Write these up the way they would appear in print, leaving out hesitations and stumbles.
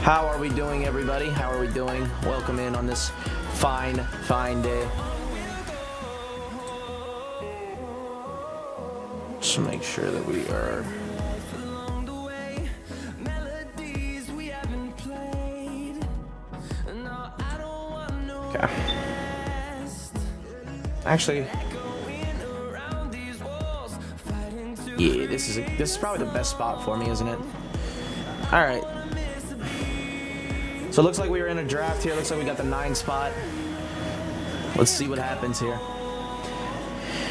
How are we doing, everybody? How are we doing? Welcome in on this fine day. Just make sure that we are... Okay. Actually, yeah, this is probably the best spot for me, isn't it? All right. So it looks like we were in a draft here. Looks like we got the 9 spot. Let's see what happens here.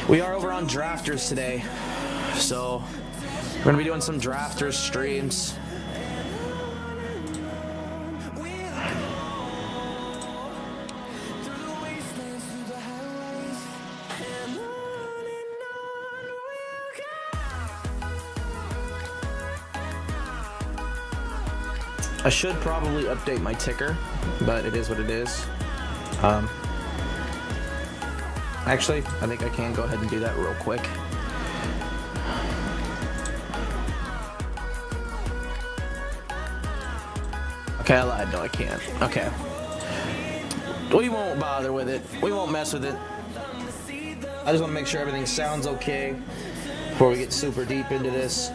We are over on Drafters today, so we're gonna be doing some Drafters streams. I should probably update my ticker, but it is what it is. Actually, I think I can go ahead and do that real quick. Okay, I lied. No, I can't. Okay. We won't bother with it. We won't mess with it. I just want to make sure everything sounds okay before we get super deep into this.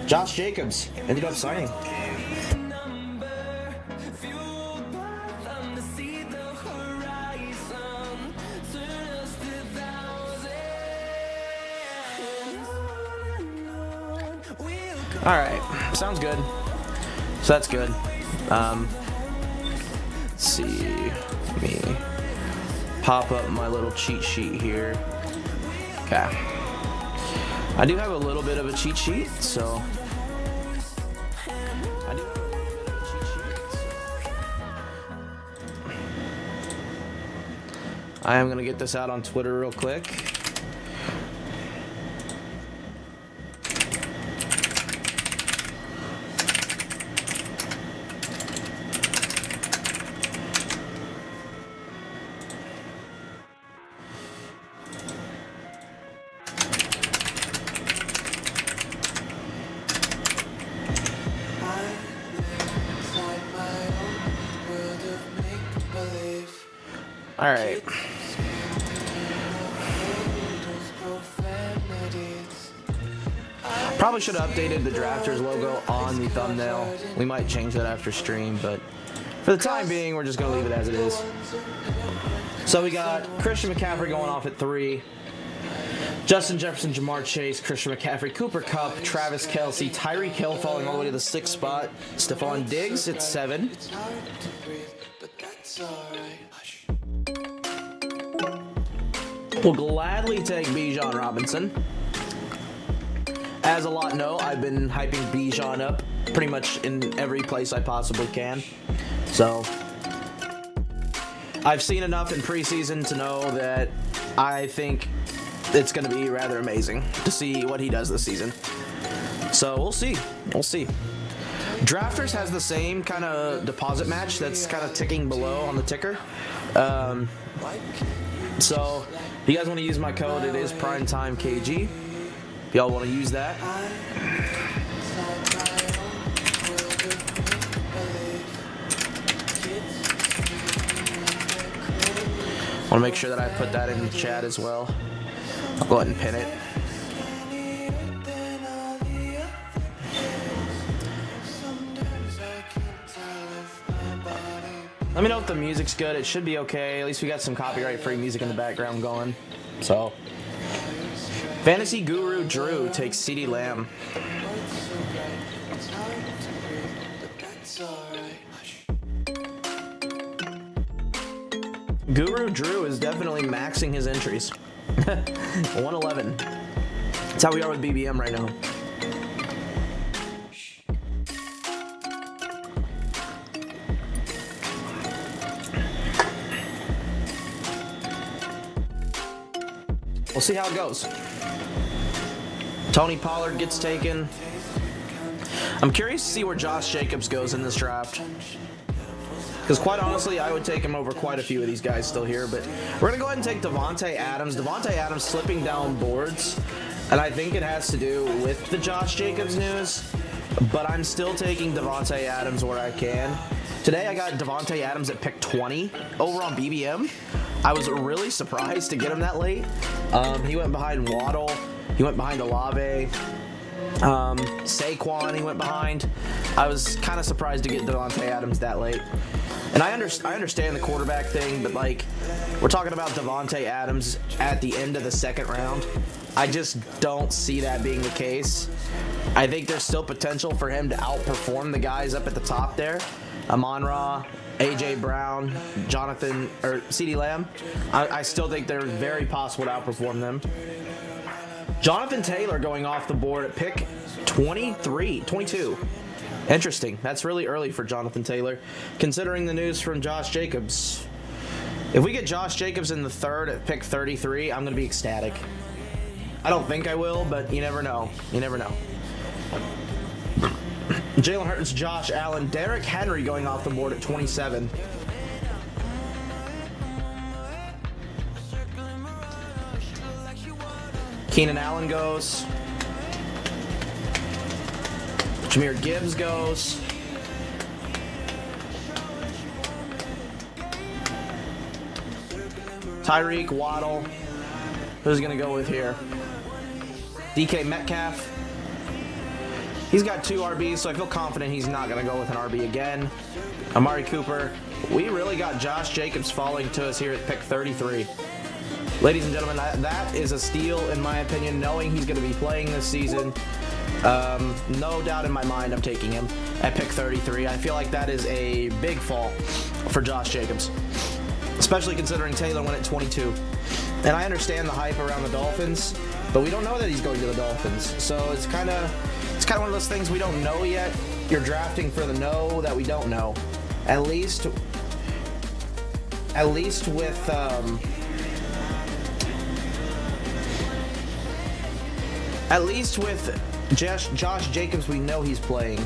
Josh Jacobs ended up signing. All right, sounds good. So that's good. Let's see. Let me pop up my little cheat sheet here. Okay. I do have a little bit of a cheat sheet, so. I am gonna get this out on Twitter real quick. All right. Probably should have updated the Drafters logo on the thumbnail. We might change that after stream, but for the time being, we're just going to leave it as it is. So we got Christian McCaffrey going off at 3. Justin Jefferson, Jamar Chase, Christian McCaffrey, Cooper Kupp, Travis Kelce, Tyreek Hill falling all the way to the 6th spot. Stephon Diggs at 7. We'll gladly take Bijan Robinson. As a lot know, I've been hyping Bijan up pretty much in every place I possibly can. So, I've seen enough in preseason to know that I think it's going to be rather amazing to see what he does this season. So, we'll see. We'll see. Drafters has the same kind of deposit match that's kind of ticking below on the ticker. So, if you guys want to use my code, it is PrimeTimeKG. If y'all want to use that. I want to make sure that I put that in the chat as well. I'll go ahead and pin it. Let me know if the music's good. It should be okay. At least we got some copyright-free music in the background going. So, Fantasy Guru Drew takes CeeDee Lamb. Guru Drew is definitely maxing his entries. 111. That's how we are with BBM right now. We'll see how it goes. Tony Pollard gets taken. I'm curious to see where Josh Jacobs goes in this draft. Because quite honestly, I would take him over quite a few of these guys still here. But we're going to go ahead and take Davante Adams. Davante Adams slipping down boards. And I think it has to do with the Josh Jacobs news. but I'm still taking Davante Adams where I can. Today I got Davante Adams at pick 20 over on BBM. I was really surprised to get him that late. He went behind Waddle. He went behind Olave. Saquon he went behind. I was kind of surprised to get Davante Adams that late. And I understand the quarterback thing, but like, we're talking about Davante Adams at the end of the second round. I just don't see that being the case. I think there's still potential for him to outperform the guys up at the top there. Amon-Ra, AJ Brown, Jonathan, or CeeDee Lamb. I still think they're very possible to outperform them. Jonathan Taylor going off the board at pick 22. Interesting. That's really early for Jonathan Taylor, considering the news from Josh Jacobs. If we get Josh Jacobs in the third at pick 33, I'm going to be ecstatic. I don't think I will, but you never know. You never know. Jalen Hurts, Josh Allen, Derrick Henry going off the board at 27. Keenan Allen goes. Jahmyr Gibbs goes. Tyreek, Waddle. Who's going to go with here? DK Metcalf. He's got 2 RBs, so I feel confident he's not going to go with an RB again. Amari Cooper. We really got Josh Jacobs falling to us here at pick 33. Ladies and gentlemen, that is a steal in my opinion, knowing he's going to be playing this season. No doubt in my mind I'm taking him at pick 33. I feel like that is a big fall for Josh Jacobs, especially considering Taylor went at 22. And I understand the hype around the Dolphins, but we don't know that he's going to the Dolphins. So it's kind of one of those things we don't know yet. You're drafting for the know that we don't know. At least with Josh Jacobs, we know he's playing.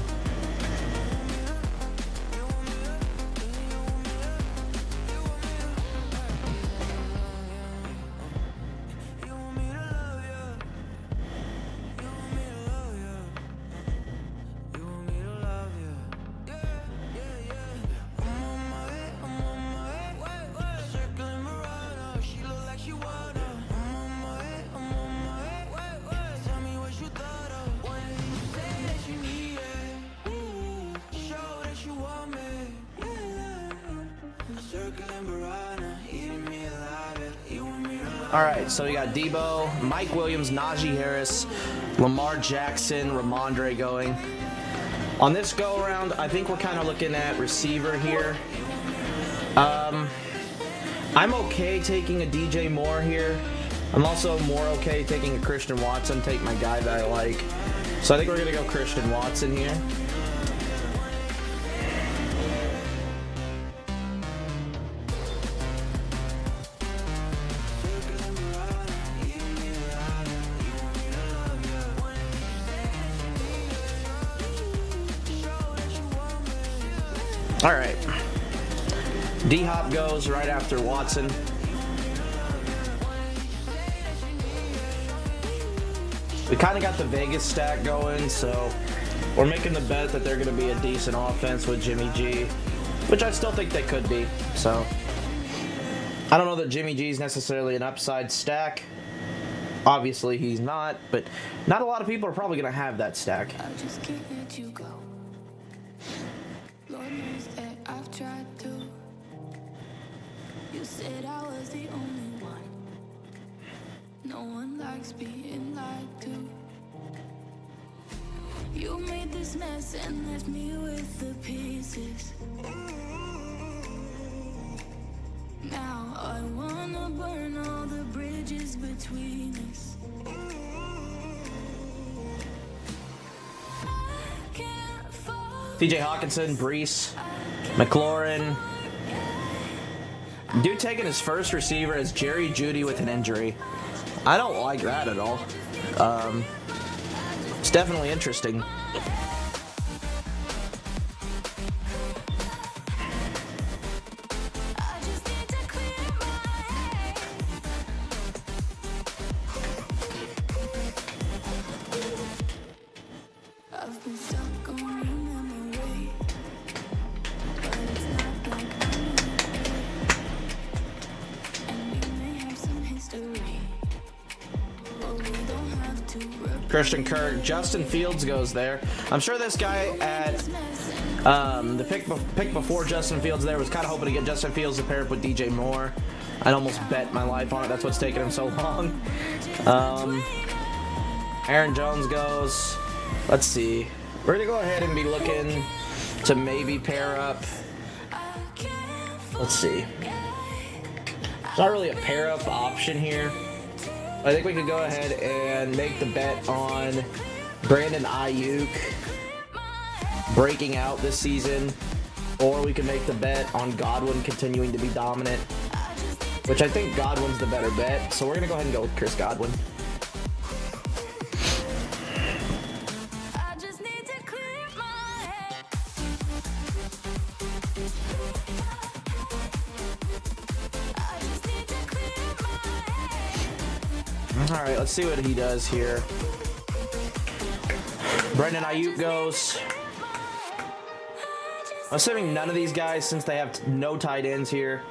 All right, so we got Debo, Mike Williams, Najee Harris, Lamar Jackson, Ramondre going. On this go-around, I think we're kind of looking at receiver here. I'm okay taking a DJ Moore here. I'm also more okay taking a Christian Watson, take my guy that I like. So I think we're going to go Christian Watson here. All right, D-Hop goes right after Watson. We kind of got the Vegas stack going, so we're making the bet that they're going to be a decent offense with Jimmy G, which I still think they could be. So I don't know that Jimmy G is necessarily an upside stack. Obviously he's not, but not a lot of people are probably going to have that stack. I just can't let you go. Lord knows that I've tried to. You said I was the only one. No one likes being lied to. You made this mess and left me with the pieces. Now I wanna burn all the bridges between us. TJ Hawkinson, Brees, McLaurin. Dude taking his first receiver as Jerry Jeudy with an injury. I don't like that at all. It's definitely interesting. I've been stuck Christian Kirk. Justin Fields goes there. I'm sure this guy at the pick before Justin Fields there was kind of hoping to get Justin Fields to pair up with DJ Moore. I'd almost bet my life on it. That's what's taking him so long. Aaron Jones goes. Let's see. We're going to go ahead and be looking to maybe pair up. Let's see. There's not really a pair up option here. I think we could go ahead and make the bet on Brandon Ayuk breaking out this season, or we can make the bet on Godwin continuing to be dominant, which I think Godwin's the better bet. So we're going to go ahead and go with Chris Godwin. Alright, let's see what he does here. Brandon Ayuk goes. I'm assuming none of these guys, since they have no tight ends here,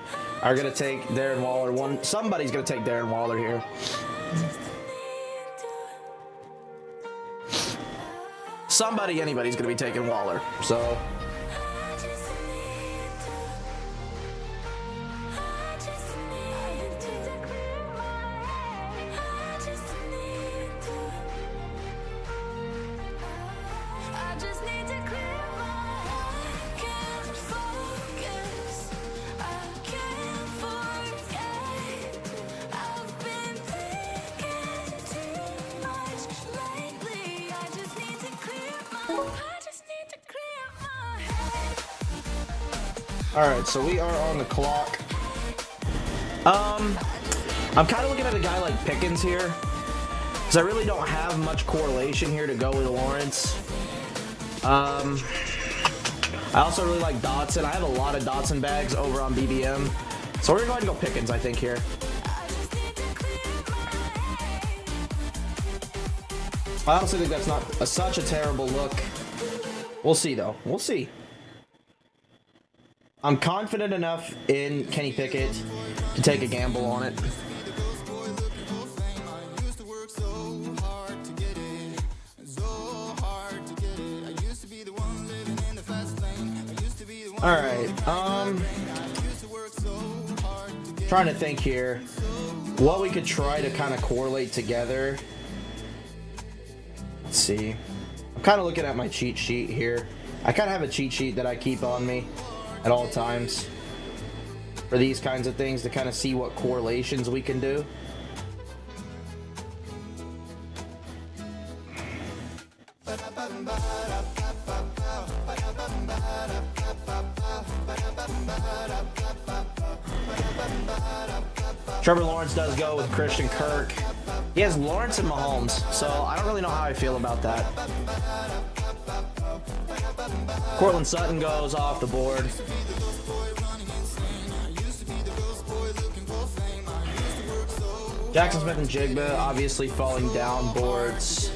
are going to take Darren Waller. Somebody's going to take Darren Waller here. Anybody's going to be taking Waller. So... Alright, so we are on the clock. I'm kind of looking at a guy like Pickens here, because I really don't have much correlation here to go with Lawrence. I also really like Dotson. I have a lot of Dotson bags over on BBM, so we're going to go ahead and go Pickens, I think, here. I honestly think that's not such a terrible look. We'll see, though. We'll see. I'm confident enough in Kenny Pickett to take a gamble on it. Alright, trying to think here what we could try to kind of correlate together. Let's see. I'm kind of looking at my cheat sheet here. I kind of have a cheat sheet that I keep on me at all times for these kinds of things to kind of see what correlations we can do. Trevor Lawrence does go with Christian Kirk. He has Lawrence and Mahomes, so I don't really know how I feel about that. Cortland Sutton goes off the board. Jackson Smith and Jigba obviously falling down boards.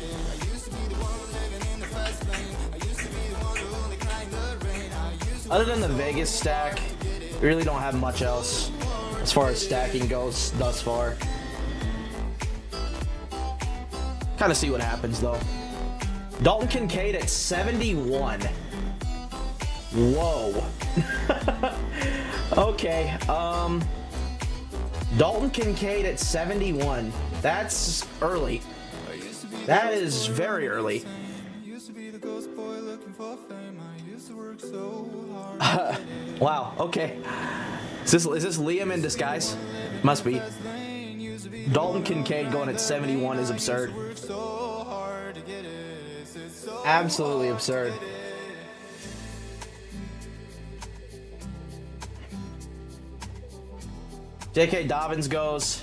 Other than the Vegas stack, we really don't have much else as far as stacking goes thus far. Kind of see what happens though. Dalton Kincaid at 71. Whoa. Okay. Dalton Kincaid at 71. That's early. That is very early. Wow. Okay. Is this Liam in disguise? Must be. Dalton Kincaid going at 71 is absurd. Absolutely absurd. J.K. Dobbins goes,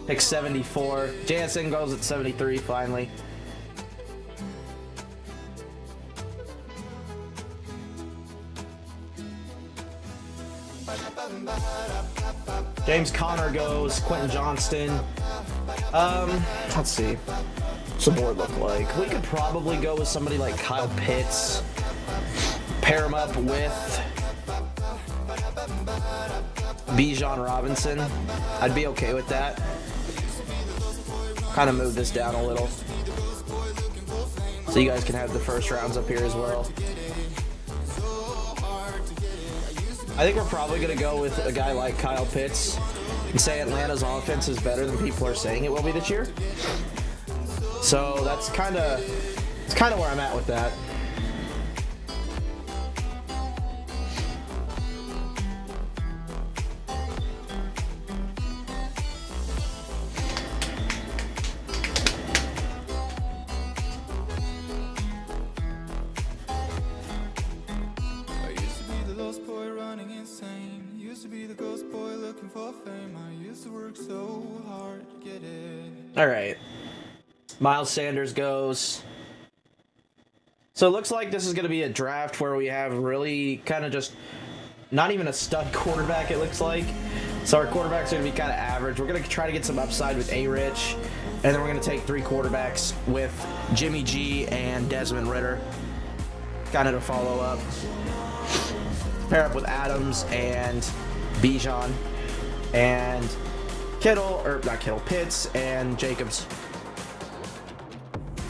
pick 74. JSN goes at 73 finally. James Conner goes, Quentin Johnston. Let's see. What's the board look like? We could probably go with somebody like Kyle Pitts. Pair him up with Bijan Robinson. I'd be okay with that. Kind of move this down a little. so you guys can have the first rounds up here as well. I think we're probably going to go with a guy like Kyle Pitts and say Atlanta's offense is better than people are saying it will be this year. So that's kind of where I'm at with that. All right, Miles Sanders goes. So it looks like this is going to be a draft where we have really kind of just not even a stud quarterback, it looks like. So our quarterbacks are going to be kind of average. We're going to try to get some upside with A-Rich, and then we're going to take 3 quarterbacks with Jimmy G and Desmond Ridder, kind of to follow up. Pair up with Adams and Bijan and Pitts and Jacobs.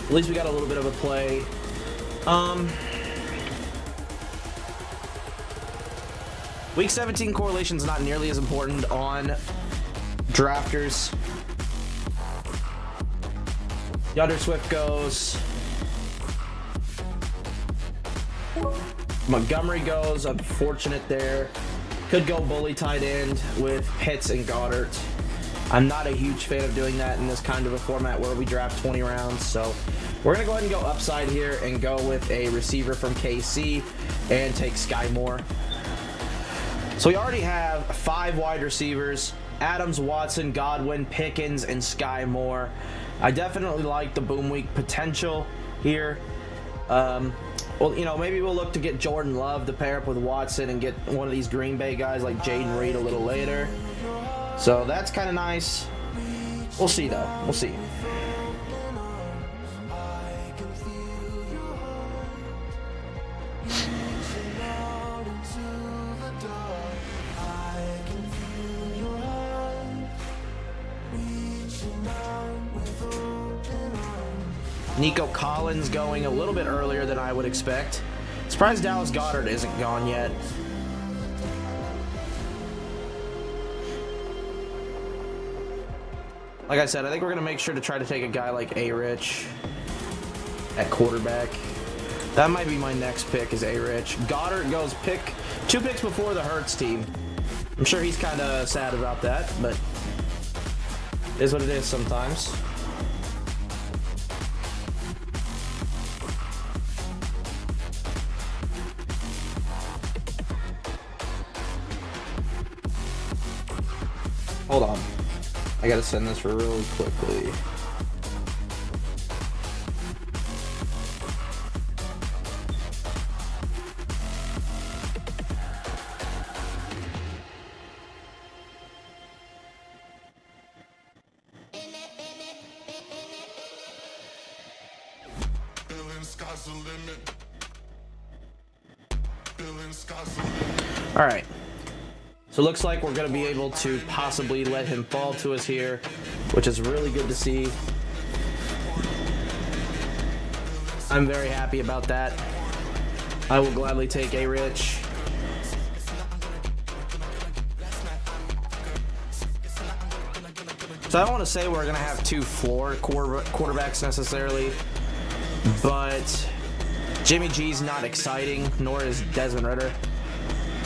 At least we got a little bit of a play. Week 17 correlation is not nearly as important on drafters. Yonder Swift goes. Montgomery goes. Unfortunate there. Could go bully tight end with Pitts and Goddard. I'm not a huge fan of doing that in this kind of a format where we draft 20 rounds. So we're going to go ahead and go upside here and go with a receiver from KC and take Sky Moore. So we already have 5 wide receivers: Adams, Watson, Godwin, Pickens, and Sky Moore. I definitely like the boom week potential here. Well, you know, maybe we'll look to get Jordan Love to pair up with Watson and get one of these Green Bay guys like Jaden Reed a little later. So that's kind of nice. We'll see, though. We'll see. Nico Collins going a little bit earlier than I would expect. Surprised Dallas Goedert isn't gone yet. Like I said, I think we're going to make sure to try to take a guy like A-Rich at quarterback. That might be my next pick, is A-Rich. Goddard goes 2 picks before the Hurts team. I'm sure he's kind of sad about that, but it is what it is sometimes. Hold on. I gotta send this really quickly. All right. So it looks like we're going to be able to possibly let him fall to us here, which is really good to see. I'm very happy about that. I will gladly take A-Rich. So I don't want to say we're going to have 2 floor quarterbacks necessarily, but Jimmy G's not exciting, nor is Desmond Ridder.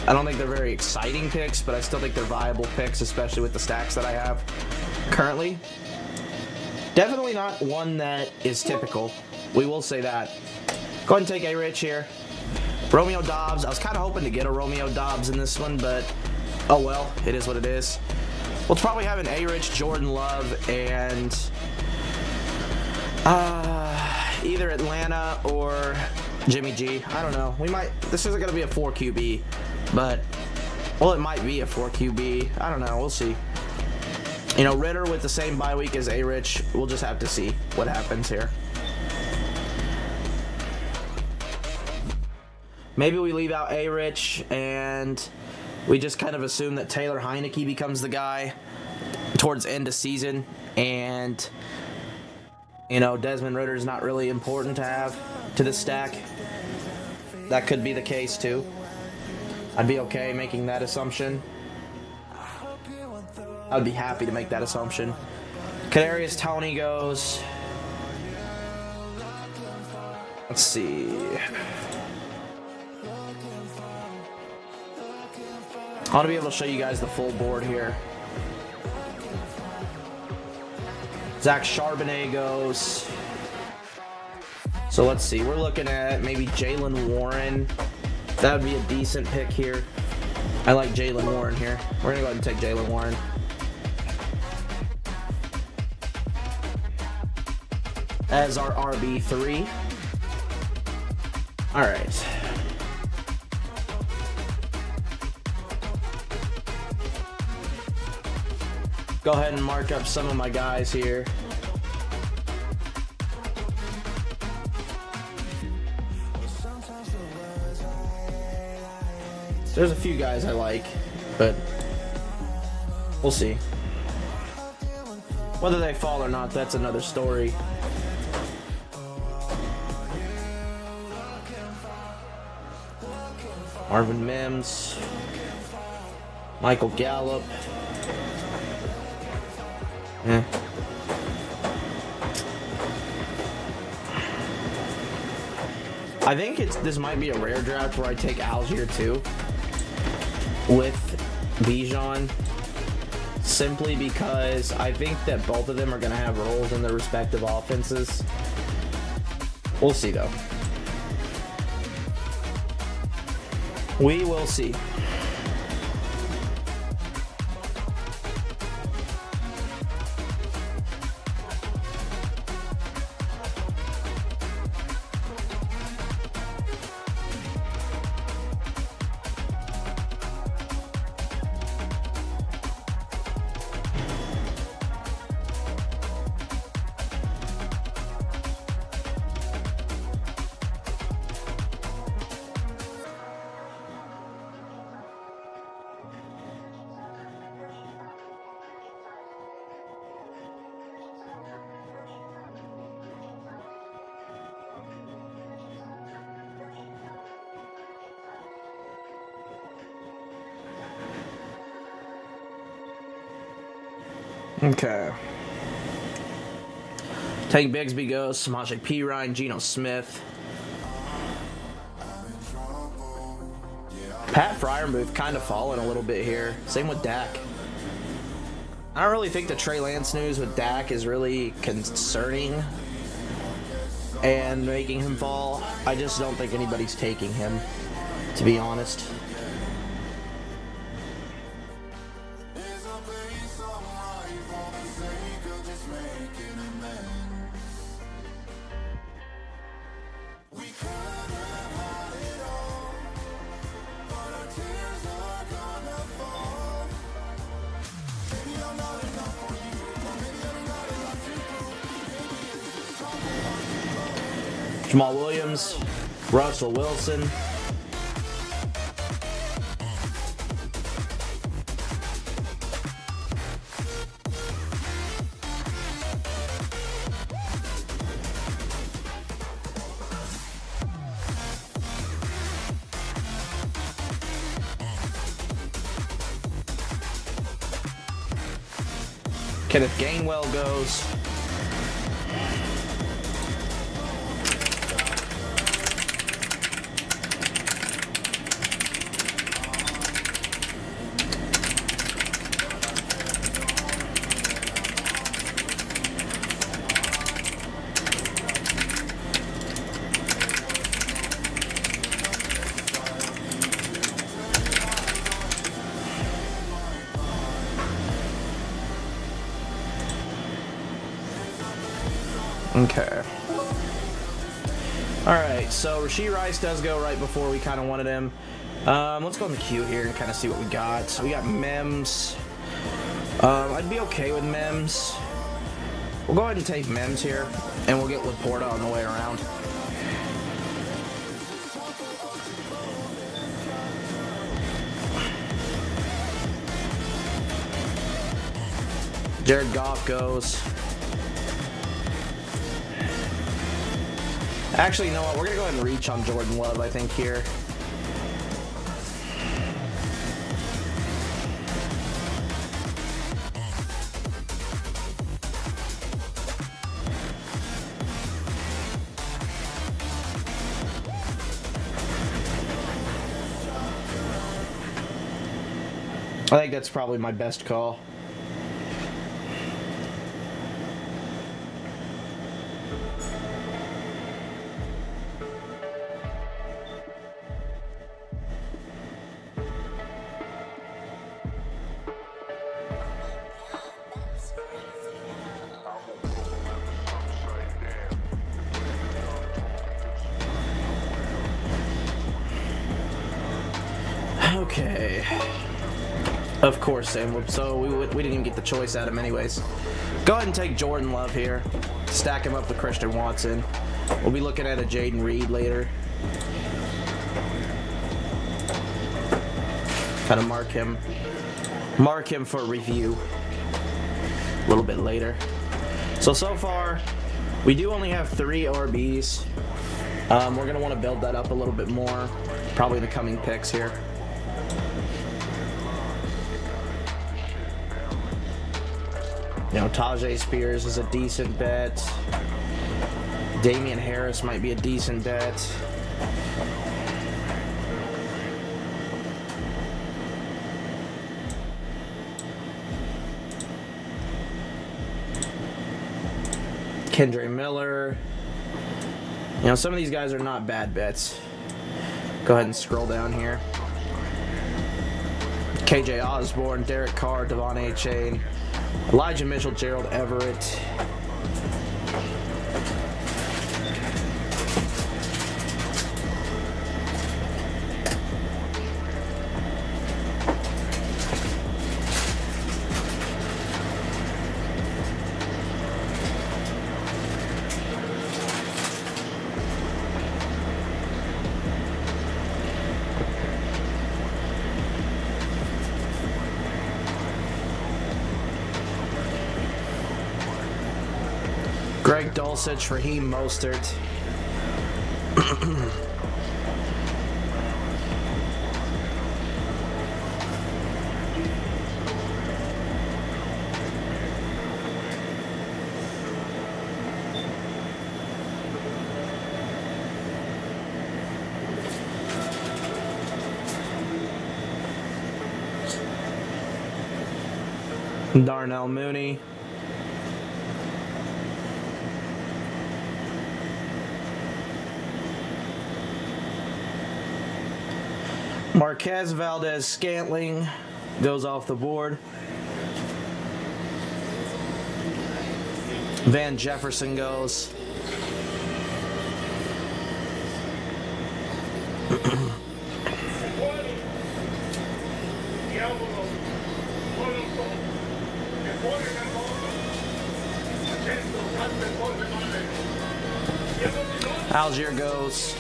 I don't think they're very exciting picks, but I still think they're viable picks, especially with the stacks that I have currently. Definitely not one that is typical. We will say that. Go ahead and take A-Rich here. Romeo Dobbs. I was kind of hoping to get a Romeo Dobbs in this one, but oh well, it is what it is. We'll probably have an A-Rich, Jordan Love, and either Atlanta or Jimmy G. I don't know. We might. This isn't going to be a 4 QB. But, well, it might be a 4 QB. I don't know. We'll see. You know, Ridder with the same bye week as A-Rich. We'll just have to see what happens here. Maybe we leave out A-Rich and we just kind of assume that Taylor Heineke becomes the guy towards end of season. And you know, Desmond Ritter's not really important to have to this stack. That could be the case too. I'd be okay making that assumption. I'd be happy to make that assumption. Kadarius Toney goes. Let's see. I want to be able to show you guys the full board here. Zach Charbonnet goes. So let's see. We're looking at maybe Jaylen Warren. That would be a decent pick here. I like Jaylen Warren here. We're going to go ahead and take Jaylen Warren. As our RB3. All right. Go ahead and mark up some of my guys here. There's a few guys I like, but we'll see. Whether they fall or not, that's another story. Marvin Mims, Michael Gallup. I think this might be a rare draft where I take Algier too with Bijan, simply because I think that both of them are going to have roles in their respective offenses. We'll see though. We will see. Okay. Tank Bigsby goes. Samaje Perine, Geno Smith. Pat Freiermuth kind of falling a little bit here. Same with Dak. I don't really think the Trey Lance news with Dak is really concerning and making him fall. I just don't think anybody's taking him, to be honest. Jamal Williams, Russell Wilson. Kenneth Gainwell goes. Okay. Alright, so Rashee Rice does go right before we kind of wanted him. Let's go in the queue here and kind of see what we got. So we got Mims. I'd be okay with Mims. We'll go ahead and take Mims here, and we'll get Laporta on the way around. Jared Goff goes. Actually, you know what? We're going to go ahead and reach on Jordan Love, I think, here. I think that's probably my best call. Okay. Of course, Sam. So we didn't even get the choice out of him anyways. Go ahead and take Jordan Love here. Stack him up with Christian Watson. We'll be looking at a Jaden Reed later. Kind of mark him for review a little bit later. So far, we do only have 3 RBs. We're going to want to build that up a little bit more, probably the coming picks here. You know, Tajay Spears is a decent bet. Damian Harris might be a decent bet. Kendre Miller. You know, some of these guys are not bad bets. Go ahead and scroll down here. KJ Osborne, Derek Carr, Devon A. Chain, Elijah Mitchell, Gerald Everett. Greg Dulcich, Raheem Mostert. Darnell Mooney. Marquez Valdez Scantling goes off the board. Van Jefferson goes. Algier goes.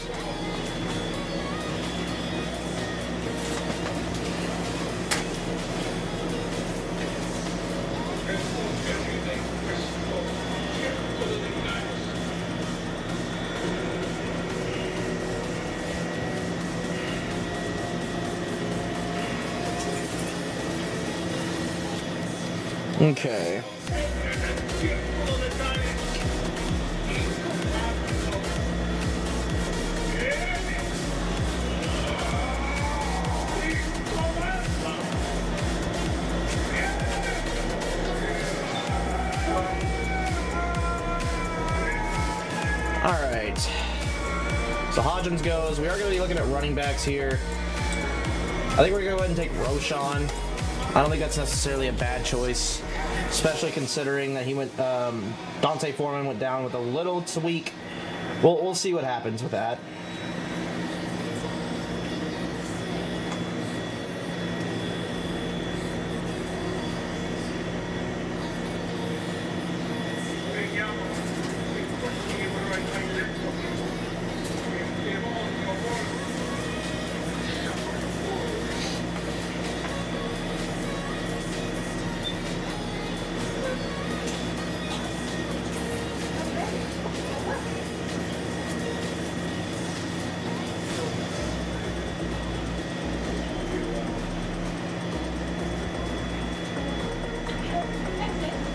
Okay. All right. So Hodgins goes. We are going to be looking at running backs here. I think we're going to go ahead and take Roshan. I don't think that's necessarily a bad choice, especially considering that he went. Dante Foreman went down with a little tweak. We'll see what happens with that.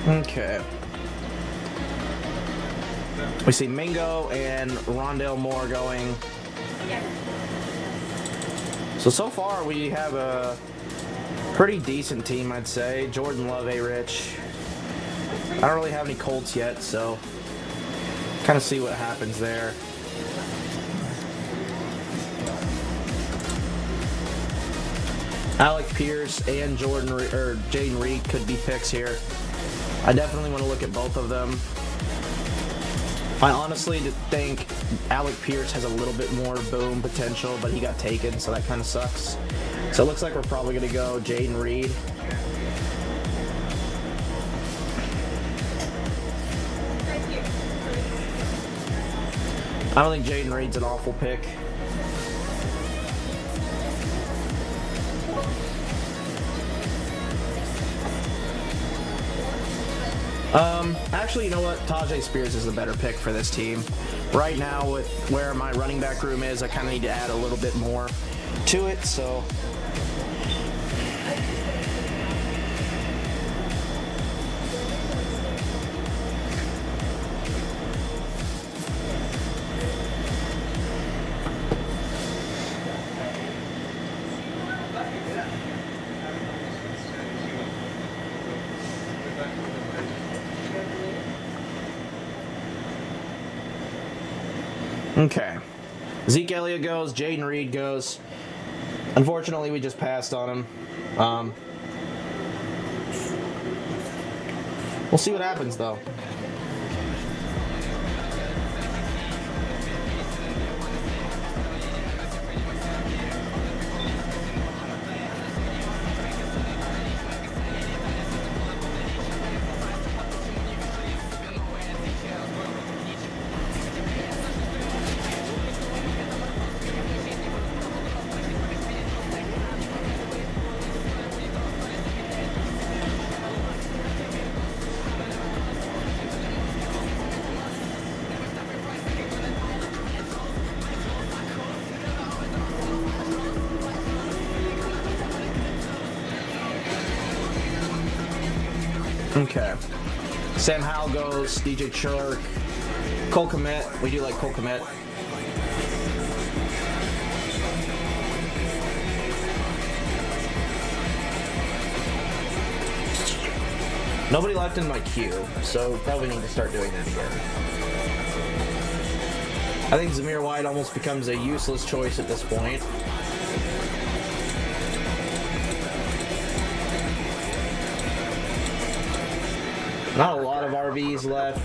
Okay. We see Mingo and Rondale Moore going. So far we have a pretty decent team, I'd say. Jordan Love, A-Rich. I don't really have any Colts yet, so kind of see what happens there. Alec Pierce and Jaden Reed could be picks here. I definitely want to look at both of them. I honestly think Alec Pierce has a little bit more boom potential, but he got taken, so that kind of sucks. So it looks like we're probably going to go Jaden Reed. I don't think Jaden Reed's an awful pick. Actually, you know what? Tajay Spears is a better pick for this team. Right now, with where my running back room is, I kind of need to add a little bit more to it, so... Okay. Zeke Elliott goes, Jaden Reed goes. Unfortunately, we just passed on him. We'll see what happens, though. Okay. Sam Howell goes, DJ Chark, Cole Kmet. We do like Cole Kmet. Nobody left in my queue, so probably need to start doing that again. I think Zamir White almost becomes a useless choice at this point. Not a lot of RBs left.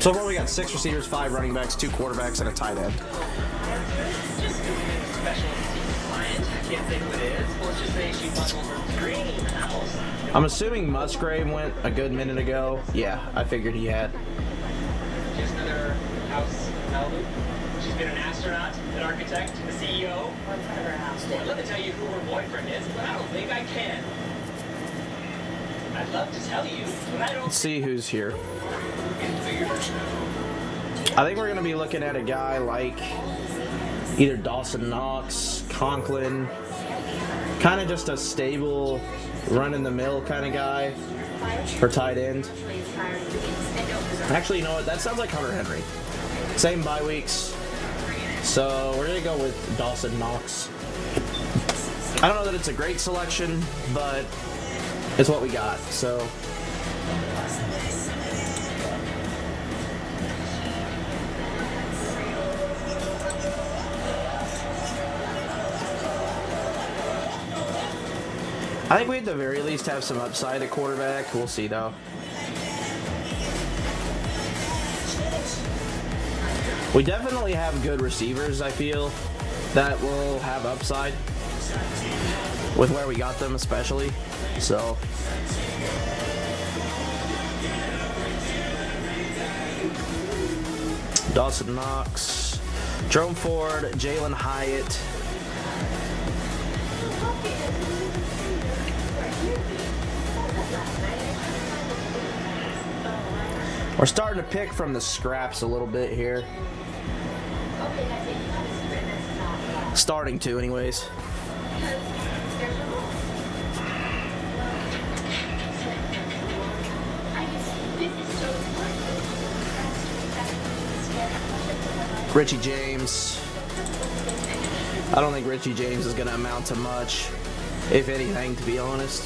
So far we got 6 receivers, 5 running backs, 2 quarterbacks, and a tight end. I'm assuming Musgrave went a good minute ago. Yeah, I figured he had. Just another house in Malibu. She's been an astronaut, an architect, a CEO. What's under her house? I'd love to tell you who her boyfriend is, but I don't think I can. I'd love to tell you, but I don't. Let's see who's here. I think we're going to be looking at a guy like either Dawson Knox, Conklin, kind of just a stable, run-in-the-mill kind of guy for tight end. Actually, you know what? That sounds like Hunter Henry. Same bye weeks. So we're going to go with Dawson Knox. I don't know that it's a great selection, but it's what we got. So I think we at the very least have some upside at quarterback. We'll see though. We definitely have good receivers, I feel, that will have upside with where we got them especially. So Dawson Knox, Jerome Ford, Jalen Hyatt. We're starting to pick from the scraps a little bit here. Starting to, anyways. Richie James. I don't think Richie James is going to amount to much, if anything, to be honest.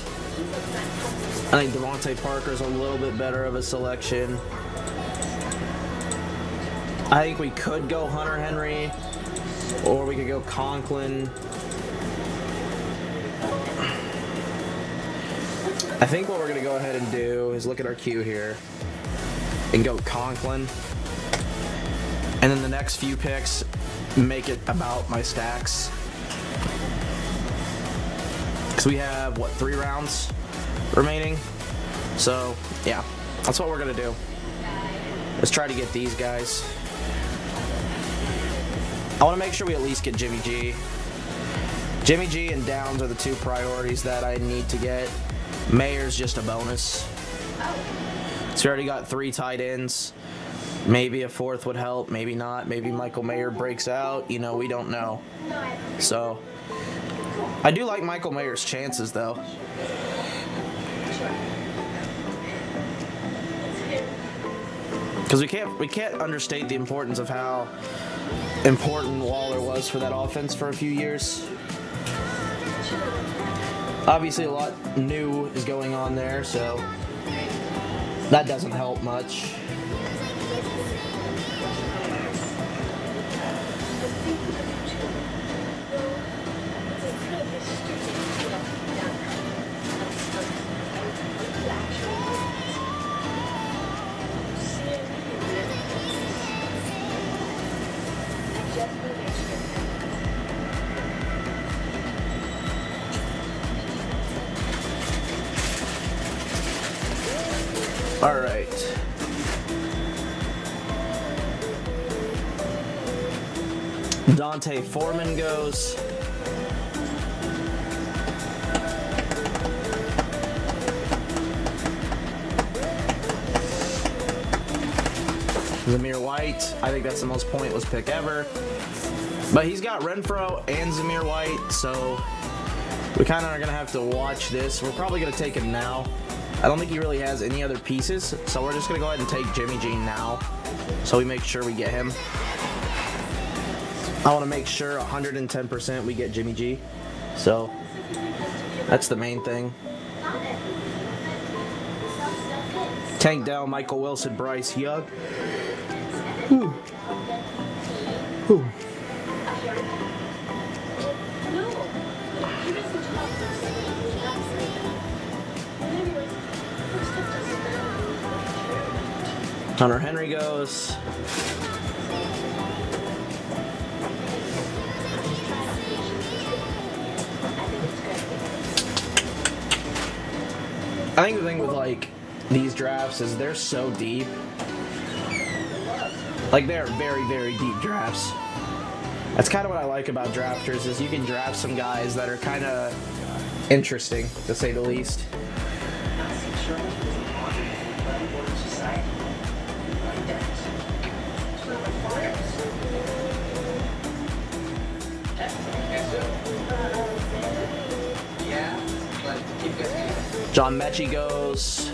I think Devontae Parker's a little bit better of a selection. I think we could go Hunter Henry, or we could go Conklin. I think what we're going to go ahead and do is look at our queue here and go Conklin. And then the next few picks, make it about my stacks. Because we have, what, 3 rounds remaining? So, yeah, that's what we're going to do. Let's try to get these guys. I want to make sure we at least get Jimmy G. Jimmy G and Downs are the 2 priorities that I need to get. Mayer's just a bonus. So we already got 3 tight ends. Maybe a 4th would help, maybe not. Maybe Michael Mayer breaks out. You know, we don't know. So, I do like Michael Mayer's chances, though. Because we can't understate the importance of how important Waller was for that offense for a few years. Obviously, a lot new is going on there, so that doesn't help much. All right. Dante Foreman goes. Zamir White. I think that's the most pointless pick ever. But he's got Renfro and Zamir White, so we kind of are going to have to watch this. We're probably going to take him now. I don't think he really has any other pieces, so we're just going to go ahead and take Jimmy G now, so we make sure we get him. I want to make sure 110% we get Jimmy G, so that's the main thing. Tank Dell, Michael Wilson, Bryce Young. Whew. Whew. Hunter Henry goes. I think the thing with like these drafts is they're so deep. Like they're very, very deep drafts. That's kind of what I like about drafters is you can draft some guys that are kind of interesting, to say the least. John Mechie goes.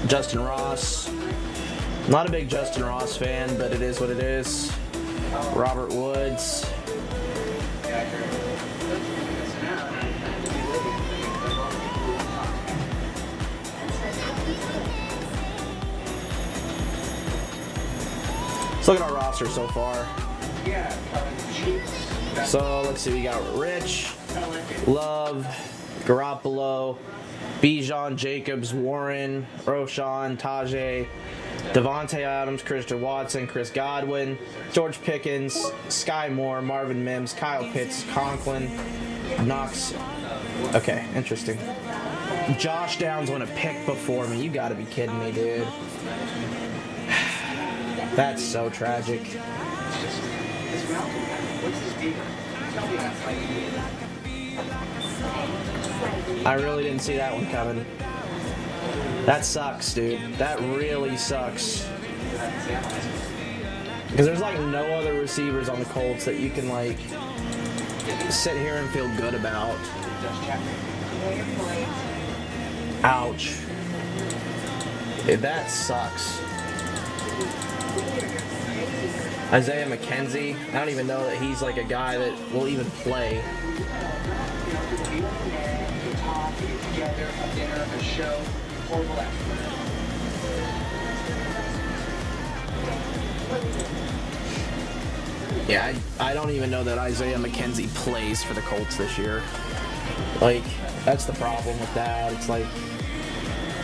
Justin Ross. Not a big Justin Ross fan, but it is what it is. Robert Woods. Let's look at our roster so far. So let's see, we got Rich, Love, Garoppolo, Bijan, Jacobs, Warren, Roshan, Tajay, Devontae Adams, Christian Watson, Chris Godwin, George Pickens, Sky Moore, Marvin Mims, Kyle Pitts, Conklin, Knox. Okay, interesting. Josh Downs went a pick before me. You gotta be kidding me, dude. That's so tragic. I really didn't see that one coming. That sucks, dude. That really sucks. Because there's like no other receivers on the Colts that you can like sit here and feel good about. Ouch. Dude, that sucks. Isaiah McKenzie, I don't even know that he's like a guy that will even play. Yeah, I don't even know that Isaiah McKenzie plays for the Colts this year. Like, that's the problem with that. It's like,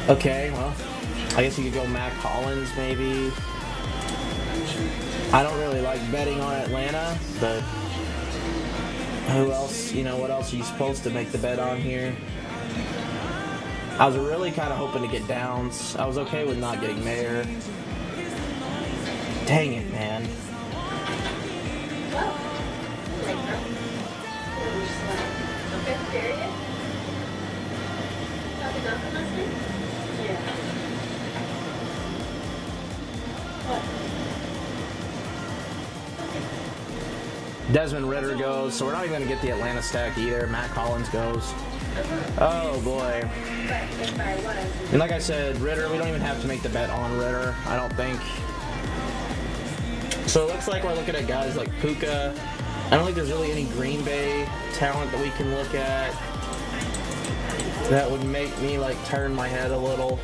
okay, well, I guess you could go Mac Hollins maybe. I don't really like betting on Atlanta, but who else, you know, what else are you supposed to make the bet on here? I was really kind of hoping to get Downs. I was okay with not getting Mayer. Dang it, man. Desmond Ridder goes, so we're not even going to get the Atlanta stack either. Matt Collins goes. Oh boy. And like I said, Ridder, we don't even have to make the bet on Ridder, I don't think. So it looks like we're looking at guys like Puka. I don't think there's really any Green Bay talent that we can look at that would make me like turn my head a little.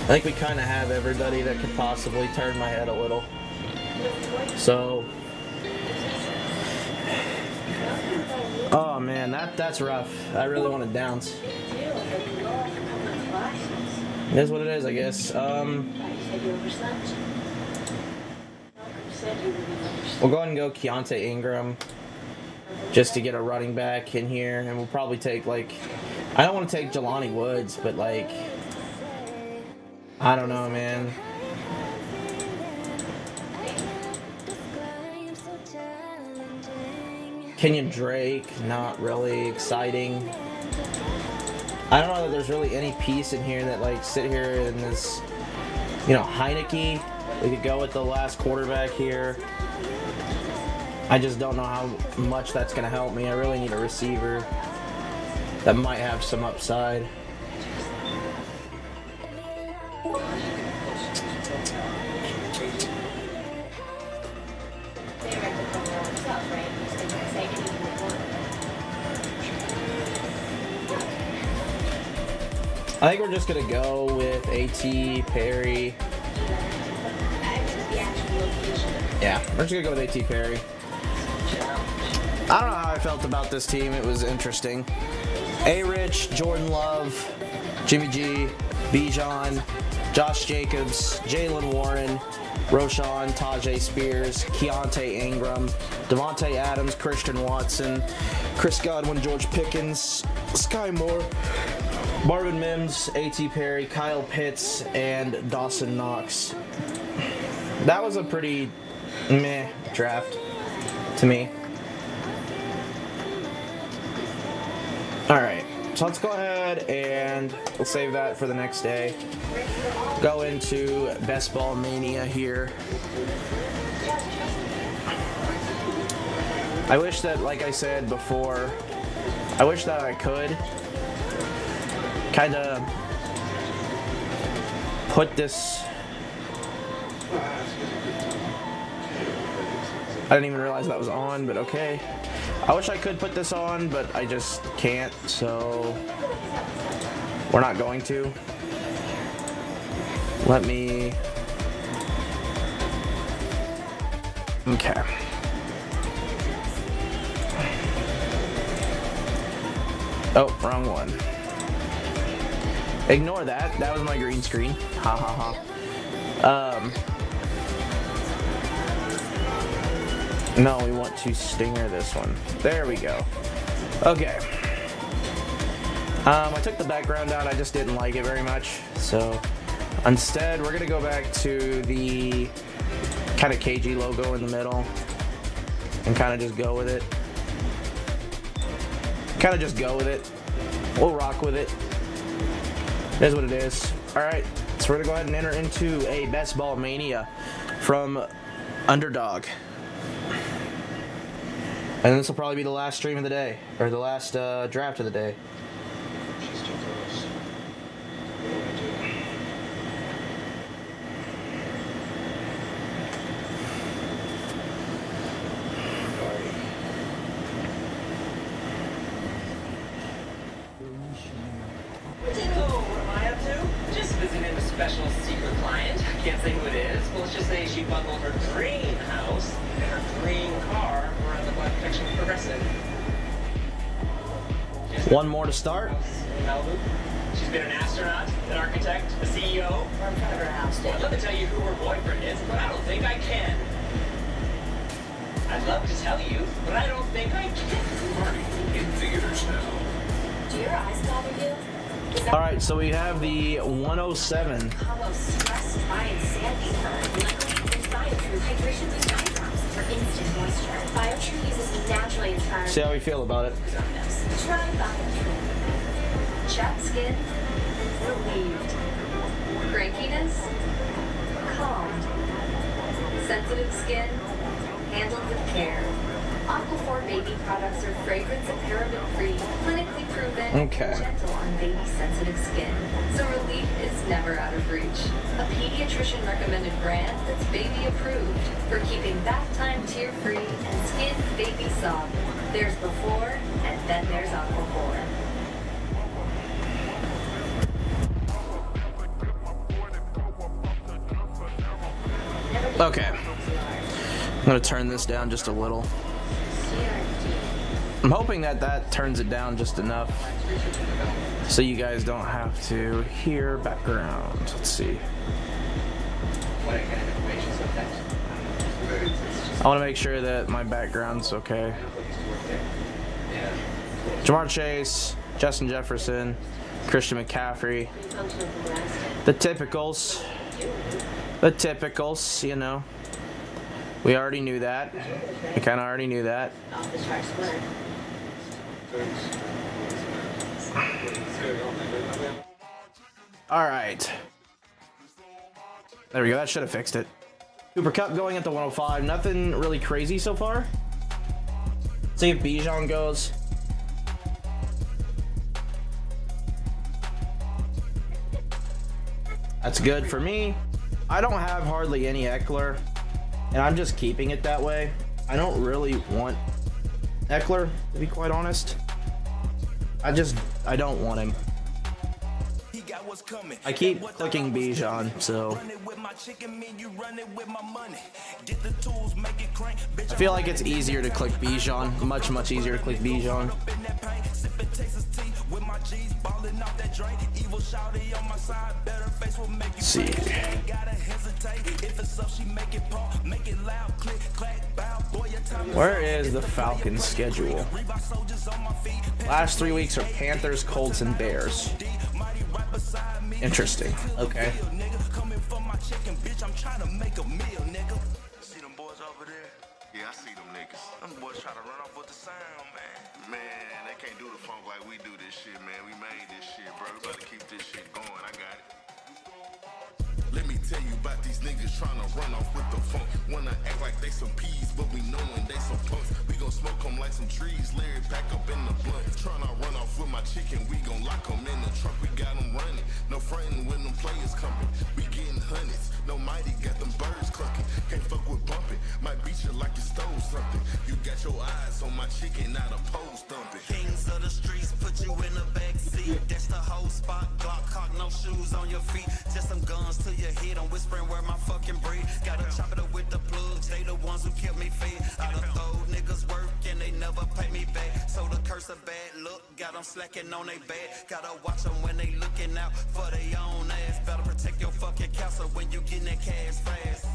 I think we kind of have everybody that could possibly turn my head a little. So, oh man, that's rough. I really wanted Downs. It is what it is, I guess. We'll go ahead and go Keontae Ingram just to get a running back in here, and we'll probably take like, I don't want to take Jelani Woods, but like, I don't know, man. Kenyon Drake, not really exciting. I don't know that there's really any piece in here that like sit here in this, you know, Heineke. We could go with the last quarterback here. I just don't know how much that's going to help me. I really need a receiver that might have some upside. I think we're just going to go with A.T. Perry. Yeah, we're just going to go with A.T. Perry. I don't know how I felt about this team. It was interesting. A-Rich, Jordan Love, Jimmy G, Bijan, Josh Jacobs, Jalen Warren, Roshan, Tajay Spears, Keontae Ingram, Devontae Adams, Christian Watson, Chris Godwin, George Pickens, Sky Moore, Marvin Mims, A.T. Perry, Kyle Pitts, and Dawson Knox. That was a pretty meh draft to me. Alright, so let's go ahead and we'll save that for the next day. Go into Best Ball Mania here. I wish that, like I said before, I wish that I could kind of put this. I didn't even realize that was on, but okay. I wish I could put this on, but I just can't, so we're not going to. Let me. Okay. Oh, wrong one. Ignore that. That was my green screen. Ha ha ha. No, we want to stinger this one. There we go. Okay. I took the background out. I just didn't like it very much. So instead, we're going to go back to the kind of KG logo in the middle and kind of just go with it. kind of just go with it. We'll rock with it. It is what it is. All right, so we're gonna go ahead and enter into a best ball mania from Underdog. And this will probably be the last stream of the day, or the last draft of the day. She's too close. What do I do? Ditto, what am I up to? Just visiting a special secret client. I can't say who it is, but let's just say she bundled her dream house and her dream car around the Black Protection Progressive. One more to start. In Malibu. She's been an astronaut, an architect, a CEO. Or in front of her house, I'd love to tell you who her boyfriend is, but I don't think I can. I'd love to tell you, but I don't think I can. Marty, in theaters now. Do your eyes bother you? All right, so we have the 107. Combo stress dry and sandy fur. Luckily, there's BioTrue Hydration Boost Eye Drops for instant moisture. BioTrue uses naturally inspired. See how we feel about it. Try BioTrue. Chapped skin, relieved. Crankiness, calmed. Sensitive skin, handled with care. Aquaphor baby products are fragrance and paraben-free, clinically proven, Okay. and gentle on baby-sensitive skin. So relief is never out of reach. A pediatrician-recommended brand that's baby-approved for keeping bath time tear-free and skin baby soft. There's before, and then there's Aquaphor. Okay. I'm gonna turn this down just a little. I'm hoping that that turns it down just enough so you guys don't have to hear background. Let's see. I want to make sure that my background's okay. Jamar Chase, Justin Jefferson, Christian McCaffrey. The typicals. The typicals, you know. We already knew that. We kind of already knew that. All right. There we go. That should have fixed it. Cooper Kupp going at the 105. Nothing really crazy so far. See if Bijan goes. That's good for me. I don't have hardly any Eckler, and I'm just keeping it that way. I don't really want Eckler, to be quite honest. I don't want him. I keep clicking Bijan, so I feel like it's easier to click Bijan. Much easier to click Bijan. Let's see. Where is the Falcons schedule? Last 3 weeks are Panthers, Colts, and Bears. Interesting. Okay. See them boys over there? Yeah, I see them niggas. Them boys try to run off with the sound, man. Man, they can't do the funk like we do this shit, man. We made this shit, bro. We better keep this shit going. I got it. Let me tell you about these niggas trying to run off with the funk. Wanna act like they some peas, but we knowin' they some punks. We gon' smoke them like some trees, Larry pack up in the blunt. Tryna run off with my chicken, we gon' lock them in the trunk. We got them running, no frontin' when them players coming. We getting hundreds, no mighty, got them birds clucking. Can't fuck with bumping, might beat you like you stole something. You got your eyes on my chicken, not a pole thumping. Kings of the streets put you in the back seat. That's the whole spot. Glock cock, no shoes on your feet. Just some guns to your head. I'm whispering where my fucking breed. Gotta chop it up with the plugs. They the ones who kept me fed. I done told niggas work and they never pay me back. So the curse a bad look. Got them slacking on they back. Gotta watch them when they looking out for their own ass. Better protect your fucking castle when you getting that cash fast.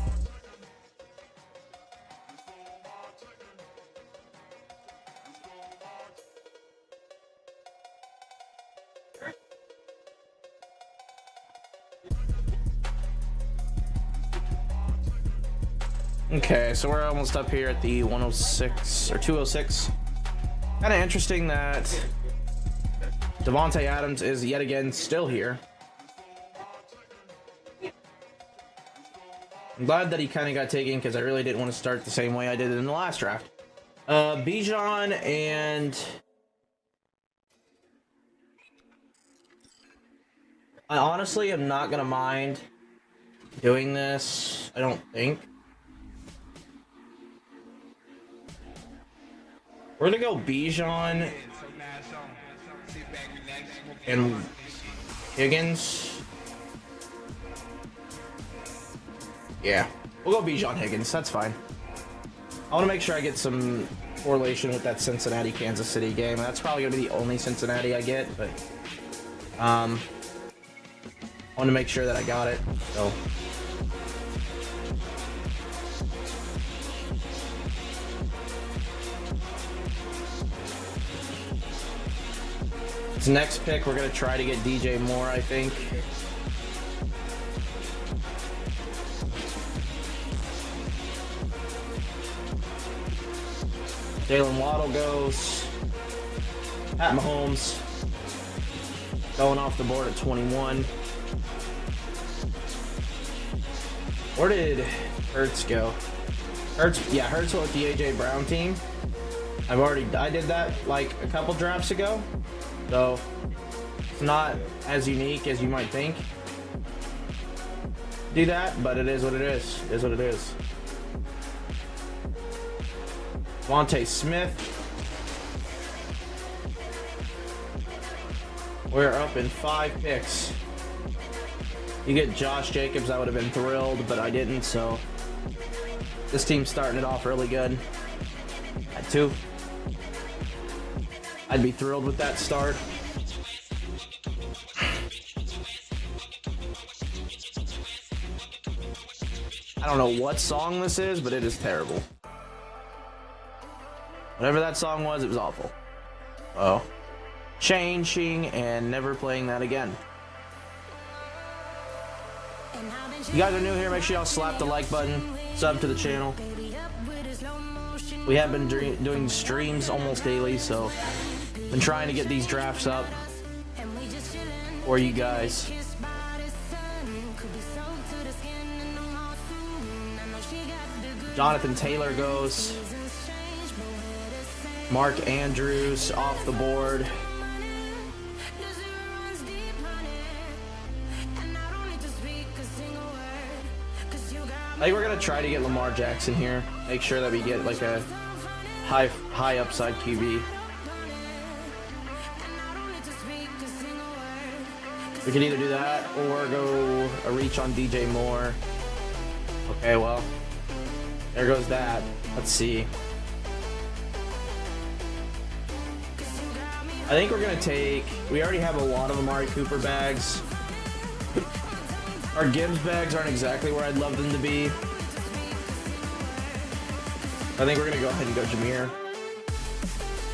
Okay, so we're almost up here at the 106 or 206. Kind of interesting that Devontae Adams is yet again still here. I'm glad that he kind of got taken because I really didn't want to start the same way I did in the last draft. Bijan and I honestly am not gonna mind doing this. I don't think. We're gonna go Bijan and Higgins. Yeah, we'll go Bijan Higgins. That's fine. I want to make sure I get some correlation with that Cincinnati-Kansas City game. That's probably going to be the only Cincinnati I get, but I want to make sure that I got it. So this next pick, we're going to try to get DJ Moore, I think. Jalen Waddle goes. Pat Mahomes going off the board at 21. Where did Hurts go? Hurts went with the AJ Brown team. I did that like a couple drafts ago, so it's not as unique as you might think. Do that, but it is what it is. It is what it is. Devontae Smith. We're up in 5 picks. You get Josh Jacobs, I would have been thrilled, but I didn't, so this team's starting it off really good. At 2. I'd be thrilled with that start. I don't know what song this is, but it is terrible. Whatever that song was, it was awful. Oh. Changing and never playing that again. You guys are new here, make sure y'all slap the like button, sub to the channel. We have been doing streams almost daily, so been trying to get these drafts up for you guys. Jonathan Taylor goes. Mark Andrews off the board. I think we're gonna try to get Lamar Jackson here. Make sure that we get like a high upside QB. We can either do that or go a reach on DJ Moore. Okay, well, there goes that. Let's see. I think we're gonna take. We already have a lot of Amari Cooper bags. Our Gibbs bags aren't exactly where I'd love them to be. I think we're gonna go ahead and go Jameer,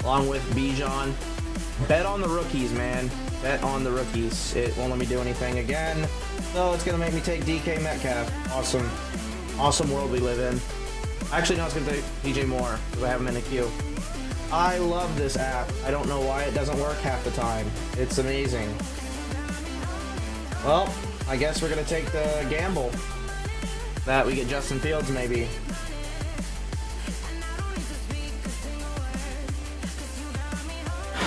along with Bijan. Bet on the rookies, man. Bet on the rookies. It won't let me do anything again, so it's gonna make me take DK Metcalf. Awesome, awesome world we live in. Actually, no, it's gonna take DJ Moore because I have him in a queue. I love this app. I don't know why it doesn't work half the time. It's amazing. Well, I guess we're gonna take the gamble that we get Justin Fields maybe.